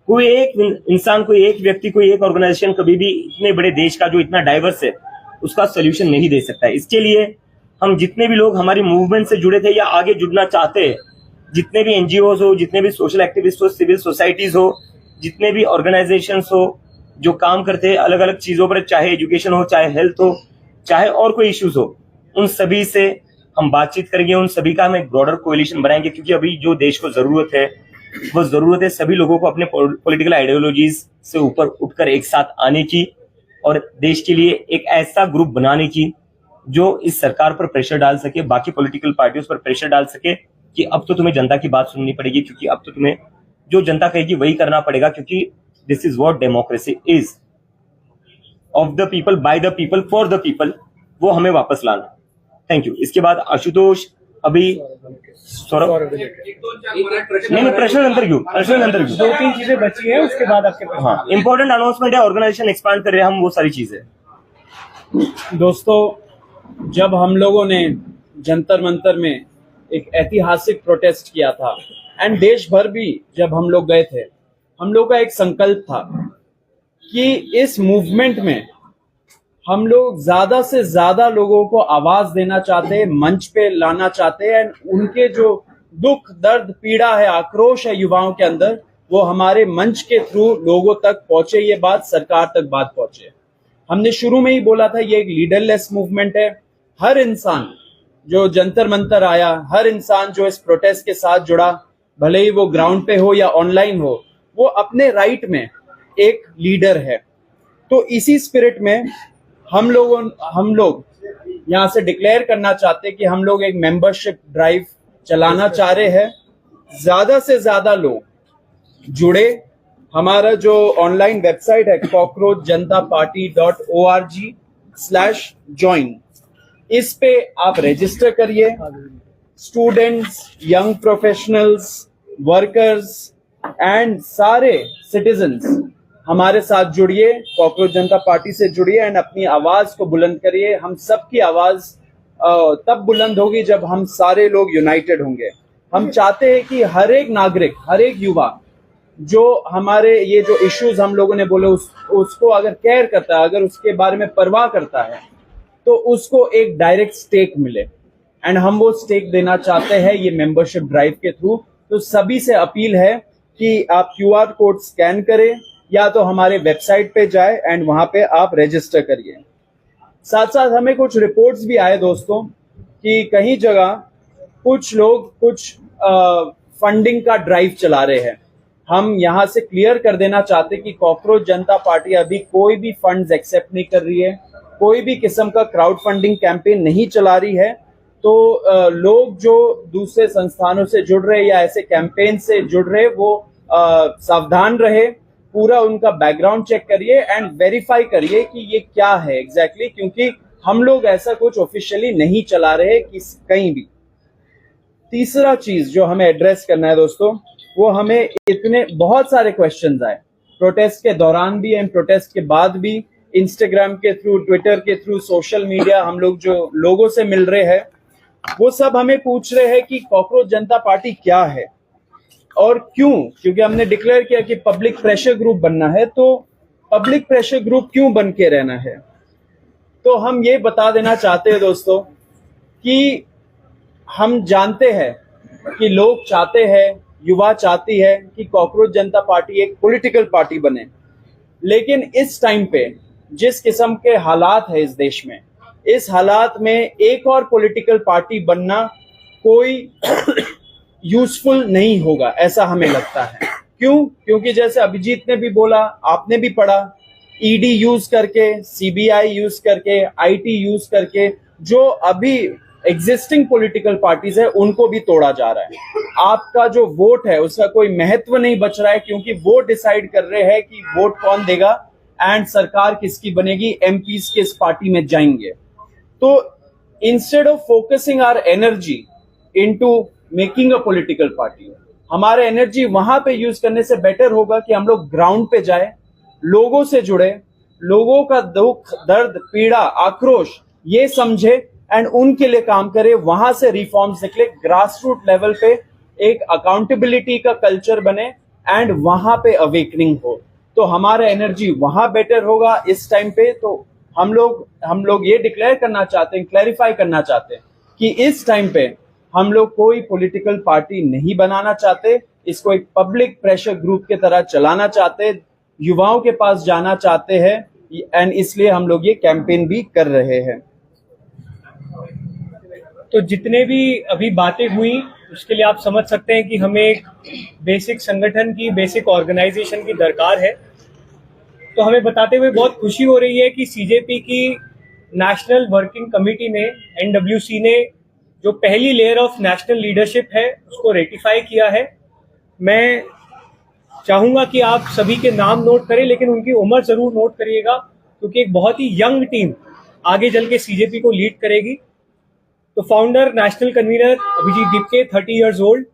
कोई एक इंसान, कोई एक व्यक्ति, कोई एक ऑर्गेनाइजेशन कभी भी इतने बड़े देश का जो इतना डाइवर्स है उसका सोल्यूशन नहीं दे सकता है। इसके लिए हम जितने भी लोग हमारी मूवमेंट से जुड़े थे या आगे जुड़ना चाहते हैं, जितने भी एनजीओ हो, जितने भी सोशल एक्टिविस्ट हो, सिविल सोसाइटीज हो, जितने भी ऑर्गेनाइजेशंस हो जो काम करते हैं अलग अलग चीजों पर, चाहे एजुकेशन हो, चाहे हेल्थ हो, चाहे और कोई इश्यूज हो, उन सभी से हम बातचीत करेंगे, उन सभी का हम एक ब्रॉडर कोएलिशन बनाएंगे। क्योंकि अभी जो देश को जरूरत है वो जरूरत है सभी लोगों को अपने पॉलिटिकल आइडियोलॉजीज से ऊपर उठकर एक साथ आने की और देश के लिए एक ऐसा ग्रुप बनाने की जो इस सरकार पर प्रेशर डाल सके, बाकी पॉलिटिकल पार्टियों पर प्रेशर डाल सके कि अब तो तुम्हें जनता की बात सुननी पड़ेगी, क्योंकि अब तो तुम्हें जो जनता कहेगी वही करना पड़ेगा, क्योंकि this is what democracy is, of the people, by the people, for the people. वो हमें वापस लाना। Thank you. इसके बाद आशुतोष, अभी सौरभ, नहीं प्रश्न अंदर क्यों, प्रश्न अंदर क्यों, 2-3 चीजें बची है उसके बाद आपके पास। हाँ, इंपॉर्टेंट अनाउंसमेंट है, ऑर्गेनाइजेशन एक्सपांड कर रहे हैं हम, वो सारी चीजें। दोस्तों, जब हम लोगों ने जंतर मंतर में एक ऐतिहासिक प्रोटेस्ट किया था एंड देश भर भी जब हम लोग गए थे, हम लोग का एक संकल्प था कि इस मूवमेंट में हम लोग ज्यादा से ज्यादा लोगों को आवाज देना चाहते हैं, मंच पे लाना चाहते हैं, उनके जो दुख दर्द पीड़ा है, आक्रोश है युवाओं के अंदर, वो हमारे मंच के थ्रू लोगों तक पहुंचे, ये बात सरकार तक बात पहुंचे। हमने शुरू में ही बोला था ये एक लीडरलेस मूवमेंट है। हर इंसान जो जंतर मंतर आया, हर इंसान जो इस प्रोटेस्ट के साथ जुड़ा, भले ही वो ग्राउंड पे हो या ऑनलाइन हो, वो अपने राइट में एक लीडर है। तो इसी स्पिरिट में हम लोग यहाँ से डिक्लेयर करना चाहते हैं कि हम लोग एक मेंबरशिप ड्राइव चलाना चाह रहे हैं। ज्यादा से ज्यादा लोग जुड़े। हमारा जो ऑनलाइन वेबसाइट है cockroachjntaparty.org/join, इस पे आप रजिस्टर करिए। Students, young professionals, workers and सारे सिटीजन्स हमारे साथ जुड़िए, कॉकरोच जनता पार्टी से जुड़िए एंड अपनी आवाज को बुलंद करिए। हम सबकी आवाज तब बुलंद होगी जब हम सारे लोग यूनाइटेड होंगे। हम चाहते हैं कि हर एक नागरिक, हर एक युवा जो हमारे ये जो इश्यूज हम लोगों ने बोले उसको अगर केयर करता है, अगर उसके बारे में परवाह करता है, तो उसको एक डायरेक्ट स्टेक मिले एंड हम वो स्टेक देना चाहते हैं ये मेंबरशिप ड्राइव के थ्रू। तो सभी से अपील है कि आप QR कोड स्कैन करें या तो हमारे वेबसाइट पे जाए एंड वहां पे आप रजिस्टर करिए। साथ साथ हमें कुछ रिपोर्ट्स भी आए दोस्तों कि कहीं जगह कुछ लोग कुछ फंडिंग का ड्राइव चला रहे हैं। हम यहां से क्लियर कर देना चाहते कि कॉकरोच जनता पार्टी अभी कोई भी फंड्स एक्सेप्ट नहीं कर रही है, कोई भी किस्म का क्राउड फंडिंग कैंपेन नहीं चला रही है। तो लोग जो दूसरे संस्थानों से जुड़ रहे या ऐसे कैंपेन से जुड़ रहे, वो सावधान रहे, पूरा उनका बैकग्राउंड चेक करिए एंड वेरीफाई करिए कि ये क्या है एग्जैक्टली, क्योंकि हम लोग ऐसा कुछ ऑफिशियली नहीं चला रहे कहीं भी। तीसरा चीज जो हमें एड्रेस करना है दोस्तों, वो हमें इतने बहुत सारे क्वेश्चंस आए प्रोटेस्ट के दौरान भी एंड प्रोटेस्ट के बाद भी, इंस्टाग्राम के थ्रू, ट्विटर के थ्रू, सोशल मीडिया, हम लोग जो लोगों से मिल रहे हैं वो सब हमें पूछ रहे हैं कि कॉकरोच जनता पार्टी क्या है और क्यों। क्योंकि हमने डिक्लेयर किया कि पब्लिक प्रेशर ग्रुप बनना है, तो पब्लिक प्रेशर ग्रुप क्यों बन के रहना है। तो हम ये बता देना चाहते हैं दोस्तों कि हम जानते हैं कि लोग चाहते हैं, युवा चाहती है कि कॉकरोच जनता पार्टी एक पॉलिटिकल पार्टी बने, लेकिन इस टाइम पे जिस किस्म के हालात है इस देश में, इस हालात में एक और पॉलिटिकल पार्टी बनना कोई यूजफुल नहीं होगा, ऐसा हमें लगता है। क्यों? क्योंकि जैसे अभिजीत ने भी बोला, आपने भी पढ़ा, ईडी यूज करके, सीबीआई यूज करके, आईटी यूज करके जो अभी एग्जिस्टिंग पॉलिटिकल पार्टीज है उनको भी तोड़ा जा रहा है। आपका जो वोट है उसका कोई महत्व नहीं बच रहा है, क्योंकि वो डिसाइड कर रहे हैं कि वोट कौन देगा एंड सरकार किसकी बनेगी, एमपीज किस पार्टी में जाएंगे। तो instead of focusing our energy into making a political party, हमारे एनर्जी वहां पे यूज करने से बेटर होगा कि हम लोग ग्राउंड पे जाए, लोगों से जुड़े, लोगों का दुख दर्द पीड़ा आक्रोश ये समझे एंड उनके लिए काम करे, वहां से रिफॉर्म्स निकले, ग्रास रूट लेवल पे एक अकाउंटेबिलिटी का कल्चर बने एंड वहां पे अवेकनिंग हो। तो हमारा एनर्जी वहां बेटर होगा इस टाइम पे। तो हम लोग ये डिक्लेयर करना चाहते हैं, क्लैरिफाई करना चाहते हैं कि इस टाइम पे हम लोग कोई पॉलिटिकल पार्टी नहीं बनाना चाहते, इसको एक पब्लिक प्रेशर ग्रुप के तरह चलाना चाहते, युवाओं के पास जाना चाहते हैं एंड इसलिए हम लोग ये कैंपेन भी कर रहे हैं। तो जितने भी अभी बातें हुई उसके लिए आप समझ सकते हैं कि हमें एक बेसिक संगठन की, बेसिक ऑर्गेनाइजेशन की दरकार है। तो हमें बताते हुए बहुत खुशी हो रही है कि सीजेपी की नेशनल वर्किंग कमेटी ने, एनडब्ल्यूसी ने जो पहली लेयर ऑफ नेशनल लीडरशिप है उसको रेटिफाई किया है। मैं चाहूंगा कि आप सभी के नाम नोट करें, लेकिन उनकी उम्र जरूर नोट करिएगा, क्योंकि एक बहुत ही यंग टीम आगे चल के सीजेपी को लीड करेगी। तो founder national convener Abhijit Dipke 30 years old,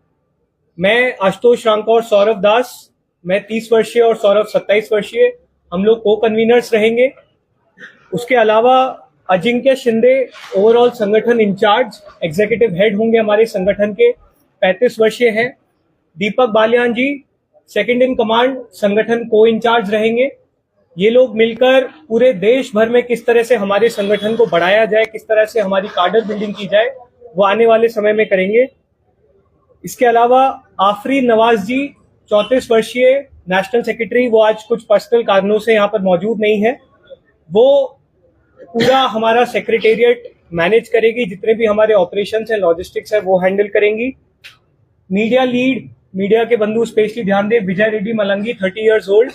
मैं आशुतोष रांका और सौरभ दास, मैं 30 वर्षीय और सौरभ 27 वर्षीय, हम लोग को कन्वीनर्स रहेंगे। उसके अलावा अजिंक्य शिंदे ओवरऑल संगठन इंचार्ज, एग्जीक्यूटिव हेड होंगे हमारे संगठन के, 35 वर्षीय हैं। दीपक बालियान जी सेकंड इन कमांड, संगठन को इंचार्ज रहेंगे। ये लोग मिलकर पूरे देश भर में किस तरह से हमारे संगठन को बढ़ाया जाए, किस तरह से हमारी कार्डर बिल्डिंग की जाए, वो आने वाले समय में करेंगे। इसके अलावा आफरीन नवाज जी 34 वर्षीय नेशनल सेक्रेटरी, वो आज कुछ पर्सनल कारणों से यहाँ पर मौजूद नहीं है। वो पूरा हमारा सेक्रेटेरिएट मैनेज करेगी, जितने भी हमारे ऑपरेशंस है, लॉजिस्टिक्स है, वो हैंडल करेंगी। मीडिया लीड, मीडिया के बंधु स्पेशली ध्यान दें, Vijay Reddy Malangi 30 years old,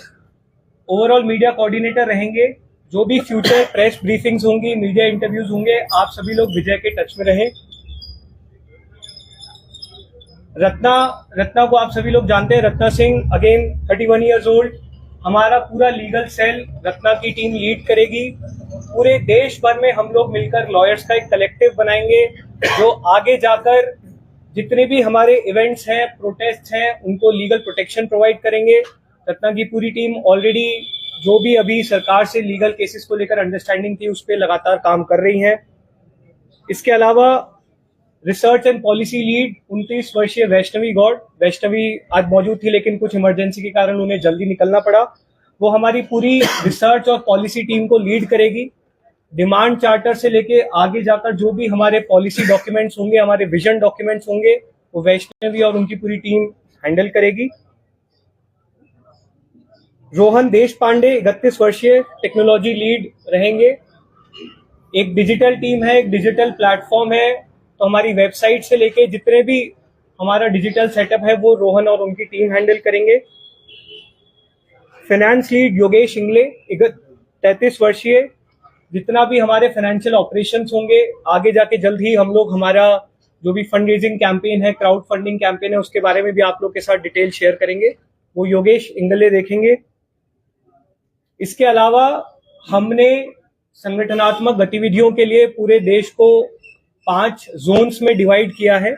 overall media coordinator रहेंगे। जो भी फ्यूचर प्रेस ब्रीफिंग्स होंगी, मीडिया इंटरव्यूज होंगे, आप सभी लोग विजय के टच में रहें। रत्ना को आप सभी लोग जानते हैं, Ratna Singh again 31 years old. हमारा पूरा लीगल सेल रत्ना की टीम लीड करेगी। पूरे देश भर में हम लोग मिलकर लॉयर्स का एक कलेक्टिव बनाएंगे, जो आगे जाकर जितने भी हमारे इवेंट्स हैं, प्रोटेस्ट हैं, उनको लीगल प्रोटेक्शन प्रोवाइड करेंगे। रत्ना की पूरी टीम ऑलरेडी जो भी अभी सरकार से लीगल केसेस को लेकर अंडरस्टैंडिंग थी, उस पर लगातार काम कर रही हैं। इसके अलावा रिसर्च एंड पॉलिसी लीड 29 वर्षीय वैष्णवी गौड़, वैष्णवी आज मौजूद थी लेकिन कुछ इमरजेंसी के कारण उन्हें जल्दी निकलना पड़ा। वो हमारी पूरी रिसर्च और पॉलिसी टीम को लीड करेगी। डिमांड चार्टर से लेके आगे जाकर जो भी हमारे पॉलिसी डॉक्यूमेंट्स होंगे, हमारे विजन डॉक्यूमेंट्स होंगे, वो वैष्णवी और उनकी पूरी टीम हैंडल करेगी। रोहन देश पांडे 31 वर्षीय टेक्नोलॉजी लीड रहेंगे। एक डिजिटल टीम है, एक डिजिटल प्लेटफॉर्म है, तो हमारी वेबसाइट से लेके जितने भी हमारा डिजिटल सेटअप है वो रोहन और उनकी टीम हैंडल करेंगे। फाइनेंस लीड योगेश इंगले 33 वर्षीय, जितना भी हमारे फाइनेंशियल ऑपरेशंस होंगे, आगे जाके जल्द ही हम लोग हमारा जो भी फंड रेजिंग कैंपेन है, क्राउड फंडिंग कैंपेन है, उसके बारे में भी आप लोग के साथ डिटेल शेयर करेंगे, वो योगेश इंगले देखेंगे। इसके अलावा हमने संगठनात्मक गतिविधियों के लिए पूरे देश को 5 जोन्स में डिवाइड किया है।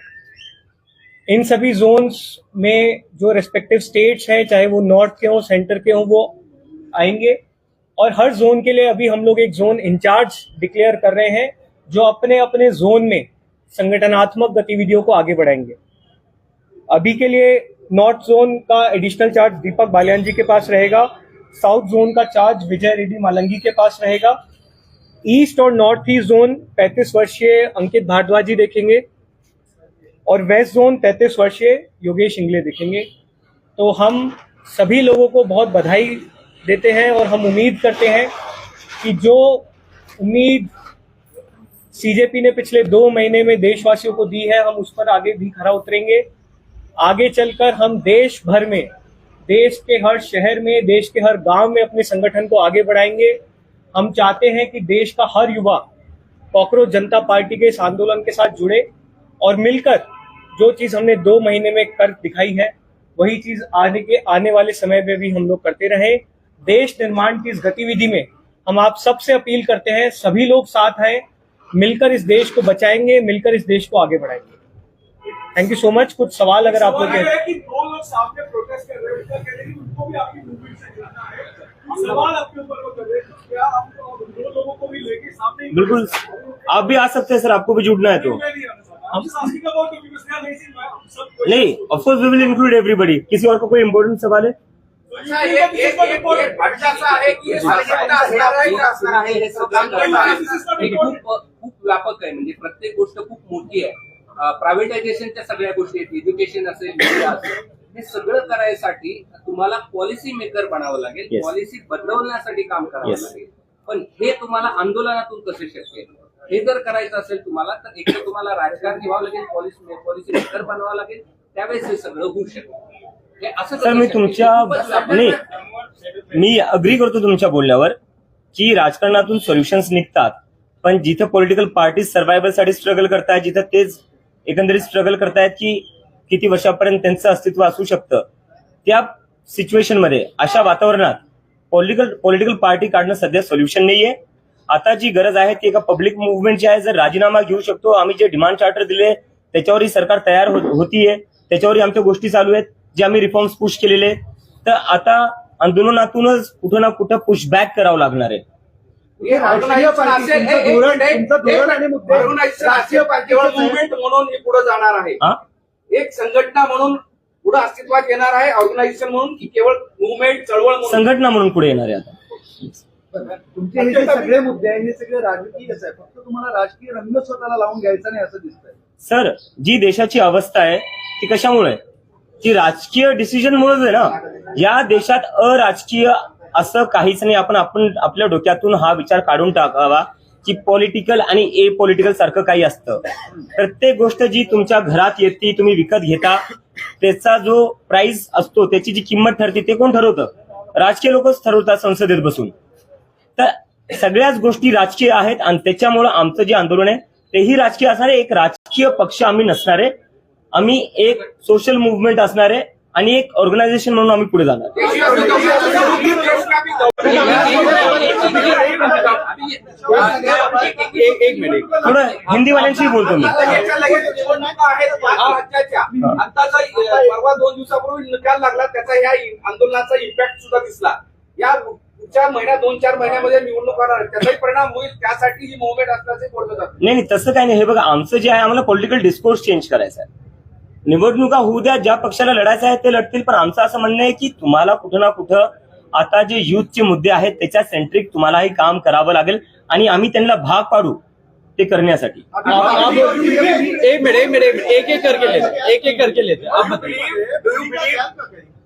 इन सभी जोन्स में जो रेस्पेक्टिव स्टेट्स हैं, चाहे वो नॉर्थ के हों, सेंटर के हों, वो आएंगे। और हर जोन के लिए अभी हम लोग एक जोन इंचार्ज डिक्लेयर कर रहे हैं, जो अपने अपने जोन में संगठनात्मक गतिविधियों को आगे बढ़ाएंगे। अभी के लिए नॉर्थ जोन का एडिशनल चार्ज दीपक बालियान जी के पास रहेगा। साउथ जोन का चार्ज विजय रेड्डी मालंगी के पास रहेगा। ईस्ट और नॉर्थ ईस्ट जोन 35 वर्षीय अंकित भारद्वाज जी देखेंगे और वेस्ट जोन 33 वर्षीय योगेश इंगले देखेंगे। तो हम सभी लोगों को बहुत बधाई देते हैं और हम उम्मीद करते हैं कि जो उम्मीद सीजेपी ने पिछले 2 महीने में देशवासियों को दी है, हम उस पर आगे भी खरा उतरेंगे। आगे चलकर हम देश भर में, देश के हर शहर में, देश के हर गांव में अपने संगठन को आगे बढ़ाएंगे। हम चाहते हैं कि देश का हर युवा कॉकरोच जनता पार्टी के इस आंदोलन के साथ जुड़े और मिलकर जो चीज हमने 2 महीने में कर दिखाई है, वही चीज आने वाले समय में भी हम लोग करते रहें। देश निर्माण की इस गतिविधि में हम आप सबसे अपील करते हैं, सभी लोग साथ हैं, मिलकर इस देश को बचाएंगे, मिलकर इस देश को आगे बढ़ाएंगे। Thank you so much. कुछ सवाल अगर आप लोग के। 2 लोग सामने प्रोटेस्ट कर रहे हैं, कह रहे हैं कि उनको भी आपकी मूवमेंट से जुड़ना है। सवाल आपके ऊपर वो कर रहे हैं, क्या आप 2 लोगों को भी लेके सामने? बिल्कुल, आप भी आ सकते हैं सर, आपको भी जुड़ना है तो। नहीं, of course we will include everybody. किसी और को कोई इम्पोर्टेंट सवाल है? खूप व्यापक आहे, म्हणजे प्रत्येक गोष्ट खूप मोठी आहे. प्रायव्हेटायझेशनच्या सगळ्या गोष्टी आहेत, एज्युकेशन असेल, मीडिया असेल, हे सगळं करायसाठी तुम्हाला पॉलिसी मेकर बनावं लागेल, Yes. पॉलिसी बदलवण्यासाठी काम करावं Yes. लागेल. पण हे तुम्हाला आंदोलनातून कसं शक्य आहे? हे जर करायचं असेल तुम्हाला, तर एक तर तुम्हाला राजकारण ठेवावं लागेल, पॉलिसी मेकर बनावं लागेल, त्यावेळेस हे सगळं होऊ शकतं. हे असं सर मी तुमच्या नाही, मी अग्री करतो तुमच्या बोलण्यावर की राजकारणातून सोल्युशन्स निघतात, पण जिथं पॉलिटिकल पार्टी सर्व्हायव्हलसाठी स्ट्रगल करतायत, जिथं तेच एकंदरीत स्ट्रगल करतायत की किती वर्षापर्यंत त्यांचं अस्तित्व असू शकतं, त्या सिच्युएशनमध्ये अशा वातावरणात पॉलिटिकल पार्टी काढणं सध्या सोल्युशन नाहीये. आता जी गरज आहे ती एका पब्लिक मुवमेंटची आहे. जर राजीनामा घेऊ शकतो, आम्ही जे डिमांड चार्टर दिले त्याच्यावरही सरकार तयार होतीये, त्याच्यावरही आमच्या गोष्टी चालू आहेत, जे आम्ही रिफॉर्म्स पुश केलेले, तर आता आंदोलनातूनच कुठं ना कुठं पुशबॅक करावं लागणार आहे. राष्ट्रीय केवळ मुवमेंट म्हणून हे पुढे जाणार आहे, एक संघटना म्हणून पुढे अस्तित्वात येणार आहे, ऑर्गनायझेशन म्हणून की केवळ मुवमेंट चळवळ म्हणून? संघटना म्हणून पुढे येणार आहे. आता तुमचे हे जे सगळे मुद्दे आहे हे सगळे राजकीयच आहे, फक्त तुम्हाला राजकीय रंग स्वतःला लावून घ्यायचा नाही असं दिसतंय. सर, जी देशाची अवस्था आहे ती कशामुळे आहे? ती राजकीय डिसिजनमुळेच आहे ना. या देशात अराजकीय असं काहीच नाही. आपण आपल्या डोक्यातून हा विचार काढून टाकावा की पॉलिटिकल आणि ए पॉलिटिकल सारखं काही असतं. प्रत्येक गोष्ट जी तुमच्या घरात येते, तुम्ही विकत घेता, त्याचा जो प्राइस असतो, त्याची जी किंमत ठरते, ते कोण ठरवतं? राजकीय लोकच ठरवतात संसदेत बसून. तर सगळ्याच गोष्टी राजकीय आहेत आणि त्याच्यामुळे आमचं जे आंदोलन आहे तेही राजकीय असणार आहे. एक राजकीय पक्ष आम्ही नसणार आहे, आम्ही एक सोशल मुवमेंट असणार आहे आणि एक ऑर्गनायझेशन म्हणून आम्ही पुढे जाणार. एक मिनिट, थोडं हिंदीवाल्यांशी बोलतो मी. परवा 2 दिवसापूर्वी निकाल लागला, त्याचा या आंदोलनाचा इम्पॅक्ट सुद्धा दिसला. या पुढच्या महिन्यात 2-4 महिन्यामध्ये निवडणूक होणार, त्याचाही परिणाम होईल, त्यासाठी ही मुवमेंट असल्याचे बोललं जातं. नाही, तसं काही नाही. हे बघा, आमचं जे आहे, आम्हाला पॉलिटिकल डिस्कोर्स चेंज करायचा आहे. निवडणुका होऊ द्या, ज्या पक्षाला लढायचं आहे ते लढतील, पण आमचं असं म्हणणं आहे की तुम्हाला कुठं ना कुठं आता जे युथचे मुद्दे आहेत त्याच्या सेंट्रिक तुम्हालाही काम करावं लागेल आणि आम्ही त्यांना भाग पाडू ते करण्यासाठी. एक मिनट, एक एक करके लेते हैं. आप बताइए.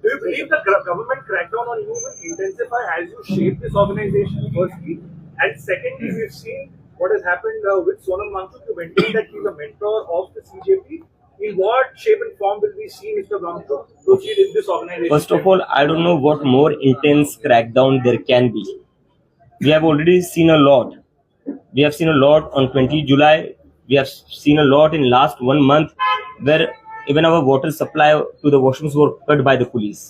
Do you believe the government crackdown on you will intensify as you shape this organization, firstly? And secondly, we've seen what has happened with Sonam Wangchuk. You maintain that he's a mentor of the CJP. In what shape and form will we see Mr. Wangchuk proceed in this organization? First of all, I don't know what more intense crackdown there can be. We have already seen a lot. We have seen a lot on 20 July. We have seen a lot in last 1 month where even our water supply to the washrooms were cut by the police.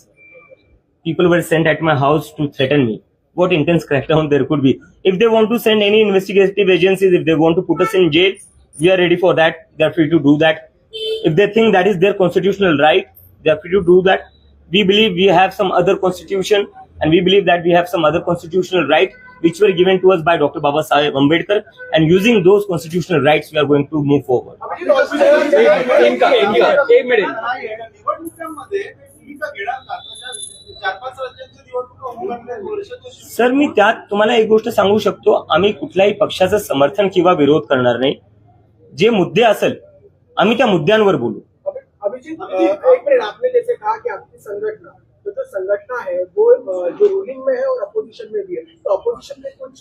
People were sent at my house to threaten me. What intense crackdown there could be? If they want to send any investigative agencies, if they want to put us in jail, we are ready for that. They are free to do that. If they think that is their constitutional right, they are free to do that. We believe we have some other constitution, and we believe that we have some other constitutional right which were given to us by Dr. Baba Saheb Ambedkar, and using those constitutional rights, we are going to move forward. एक minute. निवडणुकांमध्ये टीव्हीचा घेणार लागला, 4-5 राज्यांच्या निवडणुका होणार. Sir, मी त्यात तुम्हाला एक गोष्ट सांगू शकतो, आम्ही कुठल्याही पक्षाचं समर्थन किंवा विरोध करणार नाही. जे मुद्दे असेल आम्ही त्या मुद्द्यांवर बोलू. अभिजीत, एक मिनट, आपने जैसे कहा कि आपकी संगठन, तो जो संगठन है वो जो रूलिंग में है और अपोजिशन में भी है, तो अपोजिशन में कुछ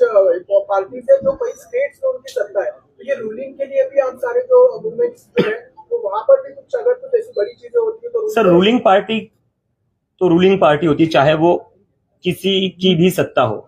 पार्टीज है जो कई स्टेट्स में उनकी सत्ता है, तो ये रूलिंग के लिए भी आप सारे जो मूवमेंट्स जो है तो वहां पर भी कुछ अगर कुछ ऐसी बड़ी चीजें होती है तो सर, रूलिंग पार्टी तो रूलिंग पार्टी होती, चाहे वो किसी की भी सत्ता हो.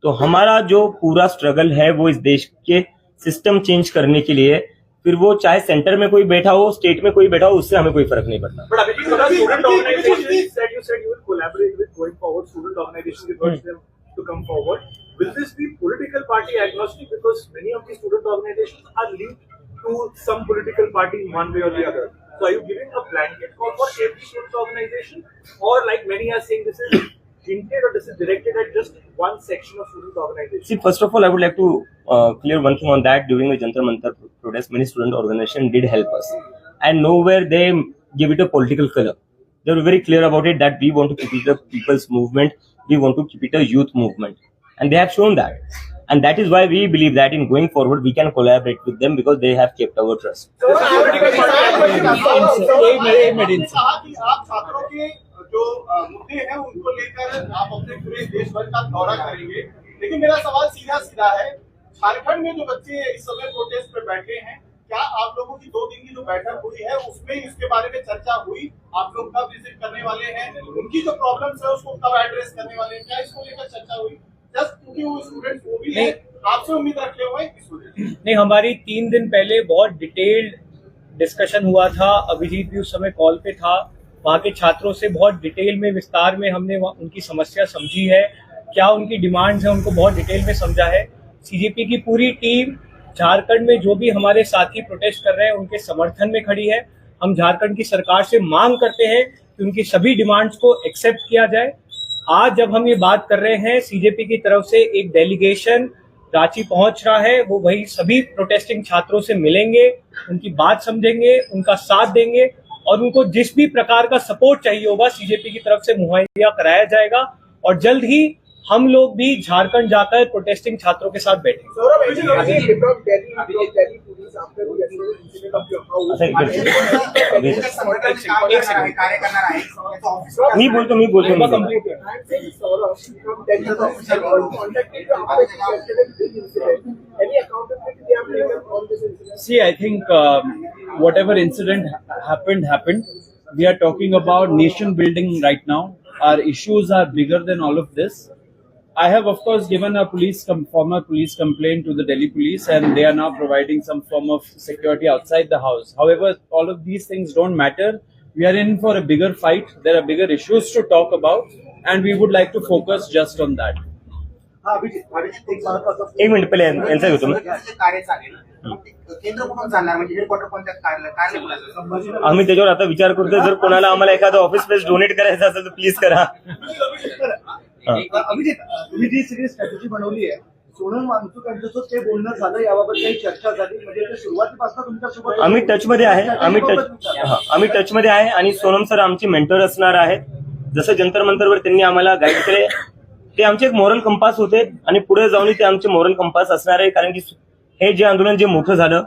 तो हमारा जो पूरा स्ट्रगल है वो इस देश के सिस्टम चेंज करने के लिए, फिर वो चाहे सेंटर में कोई बैठा हो, स्टेट में कोई बैठा हो, उससे हमें कोई फर्क नहीं पड़ता. But Abhijit, student organizations said you will collaborate with going forward. Student organizations, you urge them to come forward. Will this be political party agnostic? Because many of these student organizations are linked to some political party in one way or the other. So are you giving a blanket call for every student organization, or like many are saying, this is hinted or this is directed at just one section of student organizations? See, first of all, I would like to clear one thing on that. During the Jantar Mantar protest, many student organizations did help us, and nowhere they give it a political color. They were very clear about it that we want to keep it a people's movement, we want to keep it a youth movement, and they have shown that. And that is why we believe that in going forward we can collaborate with them because they have kept our trust. आप छात्रों के जो मुद्दे हैं उनको लेकर आप अपने पूरे देश भर का दौरा करेंगे, लेकिन मेरा सवाल सीधा है, झारखंड में जो बच्चे इस समय प्रोटेस्ट पे बैठे हैं, क्या आप लोगों की 2 दिन की जो बैठक हुई है उसमें इसके बारे में चर्चा हुई? आप लोग कब विजिट करने वाले हैं, उनकी जो प्रॉब्लम्स है उसको कब एड्रेस करने वाले हैं, क्या इसको लेकर चर्चा हुई? जस्ट क्योंकि वो स्टूडेंट्स वो भी है, आपसे उम्मीद रखे हुए हैं इस वजह से. नहीं, हमारी 3 दिन पहले बहुत डिटेल्ड डिस्कशन हुआ था. अभिजीत भी उस समय कॉल पे था. वहाँ के छात्रों से बहुत डिटेल में, विस्तार में हमने उनकी समस्या समझी है, क्या उनकी डिमांड्स हैं उनको बहुत डिटेल में समझा है. सीजेपी की पूरी टीम झारखंड में जो भी हमारे साथी प्रोटेस्ट कर रहे हैं उनके समर्थन में खड़ी है. हम झारखंड की सरकार से मांग करते हैं कि उनकी सभी डिमांड्स को एक्सेप्ट किया जाए. आज जब हम ये बात कर रहे हैं, सीजेपी की तरफ से एक डेलीगेशन रांची पहुंच रहा है. वो वही सभी प्रोटेस्टिंग छात्रों से मिलेंगे, उनकी बात समझेंगे, उनका साथ देंगे और उनको जिस भी प्रकार का सपोर्ट चाहिए होगा सीजेपी की तरफ से मुहैया कराया जाएगा. और जल्द ही हम लोग भी झारखंड जाकर प्रोटेस्टिंग छात्रों के साथ बैठे। Saurabh, from Delhi police after the incident of your house. असं इकडे- तुमच्या संघटनेचे काम करणार आहे, कार्य करणार आहे याचं ऑफिस मी बोलतो I'm saying Saurabh from Delhi police have contacted you after yesterday this incident. Any accountability they have taken on this incident? See, I think whatever incident happened. We are talking about nation building right now. Our issues are bigger than all of this. I have, of course, given a former police complaint to the Delhi police, and they are now providing some form of security outside the house. However, all of these things don't matter. We are in for a bigger fight. There are bigger issues to talk about, and we would like to focus just on that. Abhijit एक महत्वाचा एक minute पहिले यांचा घेतो मी. जे कार्य चालेल केंद्र कुठून चालणार म्हणजे हेडक्वार्टर कोणत्या कार्य कुणाचं आम्ही त्याच्यावर आता विचार करतोय, जर कोणाला आम्हाला एखादं ऑफिस स्पेस डोनेट करायचं असेल तर प्लीज करा. अभिजित, तुम्ही जी सगळी स्ट्रॅटेजी बनवली आहे, सोनम वांगचूक यांच्यासोबत ते बोलणं झालं, याबाबत काही चर्चा झाली, म्हणजे ते सुरुवातीपासून तुमच्यासोबत आम्ही टचमध्ये आहे, आम्ही टचमध्ये आहे आणि सोनम सर आमचे मेंटर असणार आहेत. जसं जंतर मंतरवर त्यांनी आम्हाला गाईड केले, ते आमचे एक मोरल कंपास होते आणि पुढे जाऊन ते आमचे मोरल कंपास असणार आहे. कारण की हे जे आंदोलन जे मोठं झालं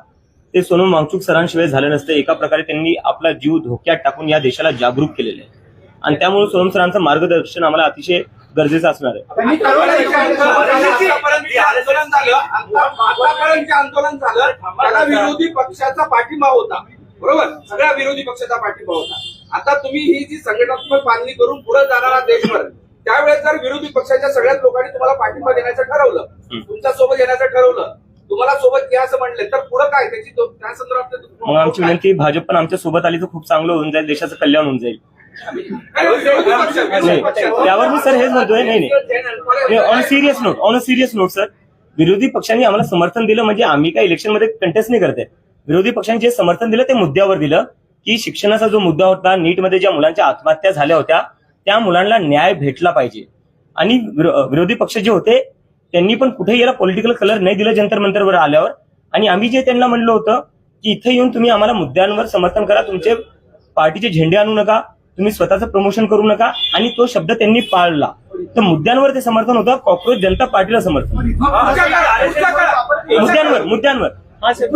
ते सोनम वांगचूक सरांशिवाय झालं नसतं. एका प्रकारे त्यांनी आपला जीव धोक्यात टाकून या देशाला जागरूक केलेलं आहे आणि त्यामुळे सोनम सरांचं मार्गदर्शन आम्हाला अतिशय गरजेचं असणार आहे. आतापर्यंत आंदोलन झालं त्याला विरोधी पक्षाचा पाठिंबा होता, बरोबर, सगळ्या विरोधी पक्षाचा पाठिंबा होता. आता तुम्ही ही जी संघटनात्मक बांधणी करून पुढे जाणारा देशभर, त्यावेळेस जर विरोधी पक्षाच्या सगळ्याच लोकांनी तुम्हाला पाठिंबा देण्याचं ठरवलं, तुमच्या सोबत येण्याचं ठरवलं, तुम्हाला सोबत या असं म्हणले, तर पुढे काय त्याची त्या संदर्भात मग आमची विनंती, भाजप पण आमच्या सोबत आली तर खूप चांगलं होऊन जाईल, देशाचं कल्याण होऊन जाईल. नाही, त्यावर मी सर हेच म्हणतोय. नाही ऑन सिरियस नोट सर, विरोधी पक्षांनी आम्हाला समर्थन दिलं म्हणजे आम्ही काय इलेक्शन मध्ये कंटेस्ट नाही करते. विरोधी पक्षांनी जे समर्थन दिलं ते मुद्द्यावर दिलं की शिक्षणाचा जो मुद्दा होता, नीटमध्ये ज्या मुलांच्या आत्महत्या झाल्या होत्या त्या मुलांना न्याय भेटला पाहिजे. आणि विरोधी पक्ष जे होते त्यांनी पण कुठेही याला पॉलिटिकल कलर नाही दिलं जंतर मंतरवर आल्यावर. आणि आम्ही जे त्यांना म्हणलं होतं की इथे येऊन तुम्ही आम्हाला मुद्द्यांवर समर्थन करा, तुमचे पार्टीचे झेंडे आणू नका, तुम्ही स्वतःचं प्रमोशन करू नका, आणि तो शब्द त्यांनी पाळला. तर मुद्द्यांवर ते समर्थन होतं, कॉक्रोच जनता पार्टीला समर्थन. मुद्द्यांवर हाँ sir,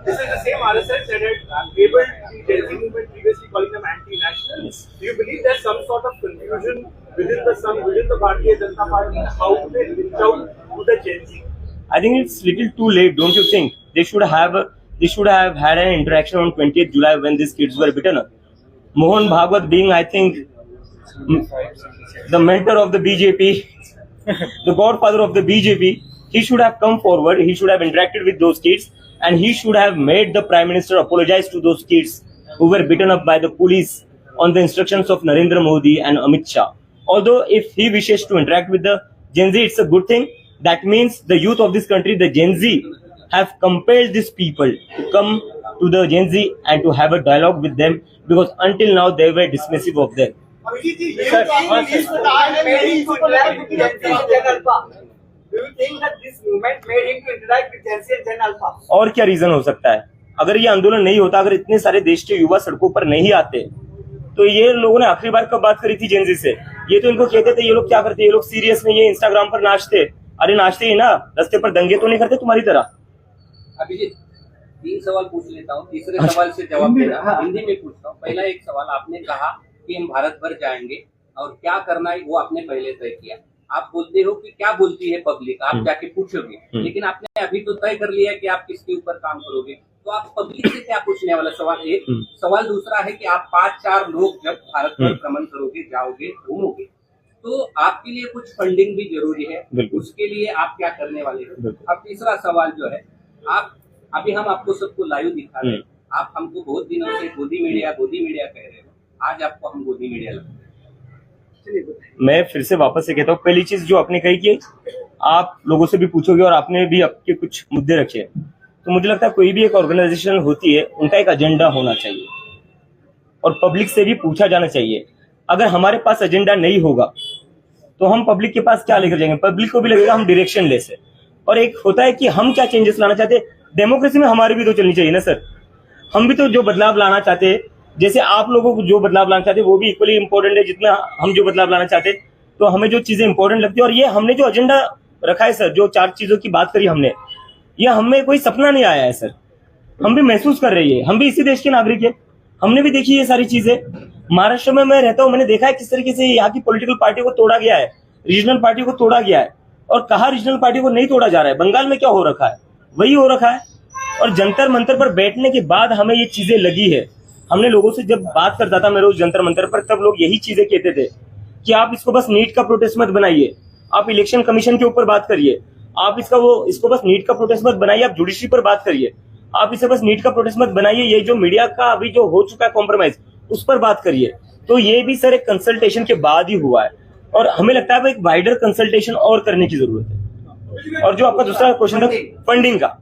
This is the same RSS that had labeled the Gen Z movement previously, calling them anti-national. Yes. Do you believe there's some sort of confusion within the Bharatiya Janata Party how they reach out to the Gen Z? I think it's little too late, don't you think? They should have had an interaction on 20th July when these kids were beaten up. Mohan Bhagwat being, I think, the mentor of the BJP, the godfather of the BJP, he should have come forward, he should have interacted with those kids, and he should have made the Prime Minister apologize to those kids who were beaten up by the police on the instructions of Narendra Modi and Amit Shah. Although if he wishes to interact with the Gen Z, it's a good thing. That means the youth of this country, the Gen Z, have compelled these people to come to the Gen Z and to have a dialogue with them, because until now they were dismissive of them. Abhijit ji, ये made him to interact with Gen Z and Gen Alpha. Do you think that this movement made him to interact with Gen Z and Gen Alpha? और क्या reason हो सकता है? अगर ये आंदोलन नहीं होता, अगर इतने सारे देश के युवा सड़कों पर नहीं आते, तो ये लोगों ने आखिरी बार कब बात करी थी जेनजी से? ये तो इनको कहते थे ये लोग क्या करते, ये लोग सीरियस नहीं, ये इंस्टाग्राम पर नाचते. अरे नाचते ही ना, रस्ते पर दंगे तो नहीं करते तुम्हारी तरह. अभिजीत, 3 सवाल पूछ लेता हूँ, तीसरे सवाल से जवाब देना. हिंदी में पूछता हूँ. पहला एक सवाल, आपने कहा कि हम भारत भर जाएंगे और क्या करना है वो आपने पहले तय किया. आप बोलते हो कि क्या बोलती है पब्लिक, आप जाके पूछोगे, लेकिन आपने अभी तो तय कर लिया कि आप किसके ऊपर काम करोगे, तो आप पब्लिक से क्या पूछने वाला? सवाल एक. सवाल दूसरा है कि आप 5-4 लोग जब भारत भर भ्रमण करोगे, जाओगे, घूमोगे, तो आपके लिए कुछ फंडिंग भी जरूरी है, उसके लिए आप क्या करने वाले हो? अब तीसरा सवाल जो है, आप अभी हम आपको सबको लाइव दिखा रहे हैं, आप हमको बहुत दिनों से गोदी मीडिया कह रहे हो, आज आपको हम गोदी मीडिया लगते हैं. मैं फिर से वापस से कहता हूँ, पहली चीज जो आपने कही कि आप लोगों से भी पूछोगे और आपने भी आपके कुछ मुद्दे रखे, तो मुझे लगता है कोई भी एक ऑर्गेनाइजेशन होती है, उनका एक एजेंडा होना चाहिए और पब्लिक से भी पूछा जाना चाहिए. अगर हमारे पास एजेंडा नहीं होगा तो हम पब्लिक के पास क्या लेकर जाएंगे? पब्लिक को भी लगेगा हम डायरेक्शन लेस है. और एक होता है कि हम क्या चेंजेस लाना चाहते हैं. डेमोक्रेसी में हमारी भी तो चलनी चाहिए ना सर. हम भी तो जो बदलाव लाना चाहते हैं, जैसे आप लोगों को जो बदलाव लाना चाहते हैं वो भी इक्वली इंपॉर्टेंट है जितना हम जो बदलाव लाना चाहते हैं। तो हमें जो चीजें इंपॉर्टेंट लगती है, और ये हमने जो एजेंडा रखा है सर, जो 4 चीजों की बात करी हमने, ये हमें कोई सपना नहीं आया है सर, हम भी महसूस कर रही है, हम भी इसी देश के नागरिक है, हमने भी देखी ये सारी चीजें। महाराष्ट्र में मैं रहता हूँ, मैंने देखा है किस तरीके से यहाँ की पॉलिटिकल पार्टी को तोड़ा गया है, रीजनल पार्टी को तोड़ा गया है, और कहा रीजनल पार्टी को नहीं तोड़ा जा रहा है। बंगाल में क्या हो रखा है, वही हो रखा है। और जंतर मंतर पर बैठने के बाद हमें ये चीजें लगी है। हमने लोगों से जब बात करता था मैं रोज जंतर मंतर पर, तब लोग यही चीजें कहते थे कि आप इसको बस नीट का प्रोटेस्ट मत बनाइए, आप इलेक्शन कमीशन के ऊपर बात करिए, आप इसको बस नीट का प्रोटेस्ट मत बनाइए, आप जुडिशरी पर बात करिए, आप इसे बस नीट का प्रोटेस्ट मत बनाइए, ये जो मीडिया का अभी जो हो चुका है कॉम्प्रोमाइज, उस पर बात करिए। तो ये भी सर एक कंसल्टेशन के बाद ही हुआ है, और हमें लगता है एक वाइडर कंसल्टेशन और करने की जरूरत है। और जो आपका दूसरा क्वेश्चन था फंडिंग का,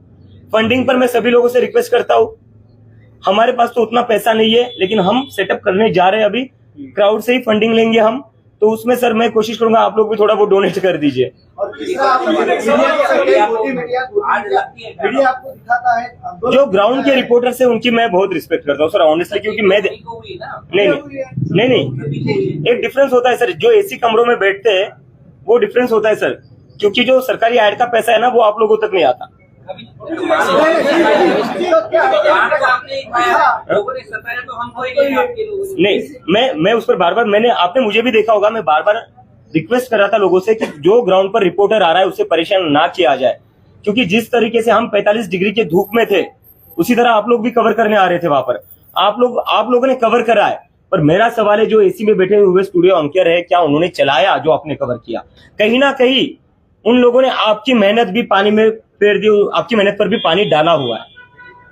फंडिंग पर मैं सभी लोगों से रिक्वेस्ट करता हूँ, हमारे पास तो उतना पैसा नहीं है, लेकिन हम सेटअप करने जा रहे हैं, अभी क्राउड से ही फंडिंग लेंगे हम, तो उसमें सर मैं कोशिश करूंगा आप लोग भी थोड़ा वो डोनेट कर दीजिए। और तीसरा मीडिया आपको दिखाता है जो ग्राउंड के रिपोर्टर है उनकी मैं बहुत रिस्पेक्ट करता हूँ सर, ऑनेस्टली, क्योंकि मैं नहीं, एक डिफरेंस होता है सर, जो एसी कमरों में बैठते हैं वो डिफरेंस होता है सर, क्योंकि जो सरकारी एड का पैसा है ना वो आप लोगों तक नहीं आता। नहीं, मैं उस पर बार बार आपने मुझे भी देखा होगा, मैं बार बार रिक्वेस्ट कर रहा था लोगों से कि जो ग्राउंड पर रिपोर्टर आ रहा है उससे परेशान ना किया जाए, क्योंकि जिस तरीके से हम 45 डिग्री के धूप में थे उसी तरह आप लोग भी कवर करने आ रहे थे वहां पर, आप लोगों ने कवर करा है। पर मेरा सवाल है, जो एसी में बैठे हुए स्टूडियो एंकर है, क्या उन्होंने चलाया जो आपने कवर किया? कहीं ना कहीं उन लोगों ने आपकी मेहनत भी पानी में फेर दी, आपकी मेहनत पर भी पानी डाला हुआ है।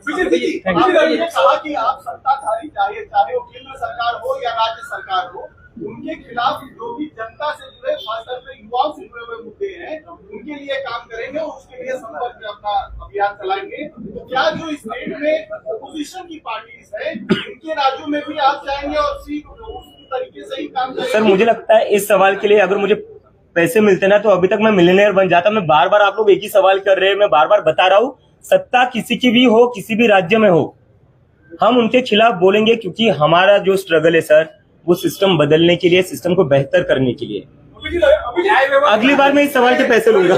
आपने कहा कि आप सत्ताधारी चाहे वो केंद्र सरकार हो या राज्य सरकार हो, उनके खिलाफ जो भी जनता से जुड़े, खासतौर पर युवाओं से जुड़े हुए मुद्दे हैं, उनके लिए काम करेंगे और उसके लिए संपर्क में अपना अभियान चलाएंगे। तो क्या जो इस स्टेट में अपोजिशन की पार्टीज है, इनके राज्यों में भी आप जाएंगे और उसी तरीके से ही काम करेंगे? सर मुझे लगता है इस सवाल के लिए अगर मुझे पैसे मिलते ना तो अभी तक मैं मिलियनेयर बन जाता। मैं बार बार, आप लोग एक ही सवाल कर रहे हैं, मैं बार बार बता रहा हूँ, सत्ता किसी की भी हो, किसी भी राज्य में हो, हम उनके खिलाफ बोलेंगे, क्योंकि हमारा जो स्ट्रगल है सर वो सिस्टम बदलने के लिए, सिस्टम को बेहतर करने के लिए। अगली बार मैं इस सवाल के पैसे लूंगा।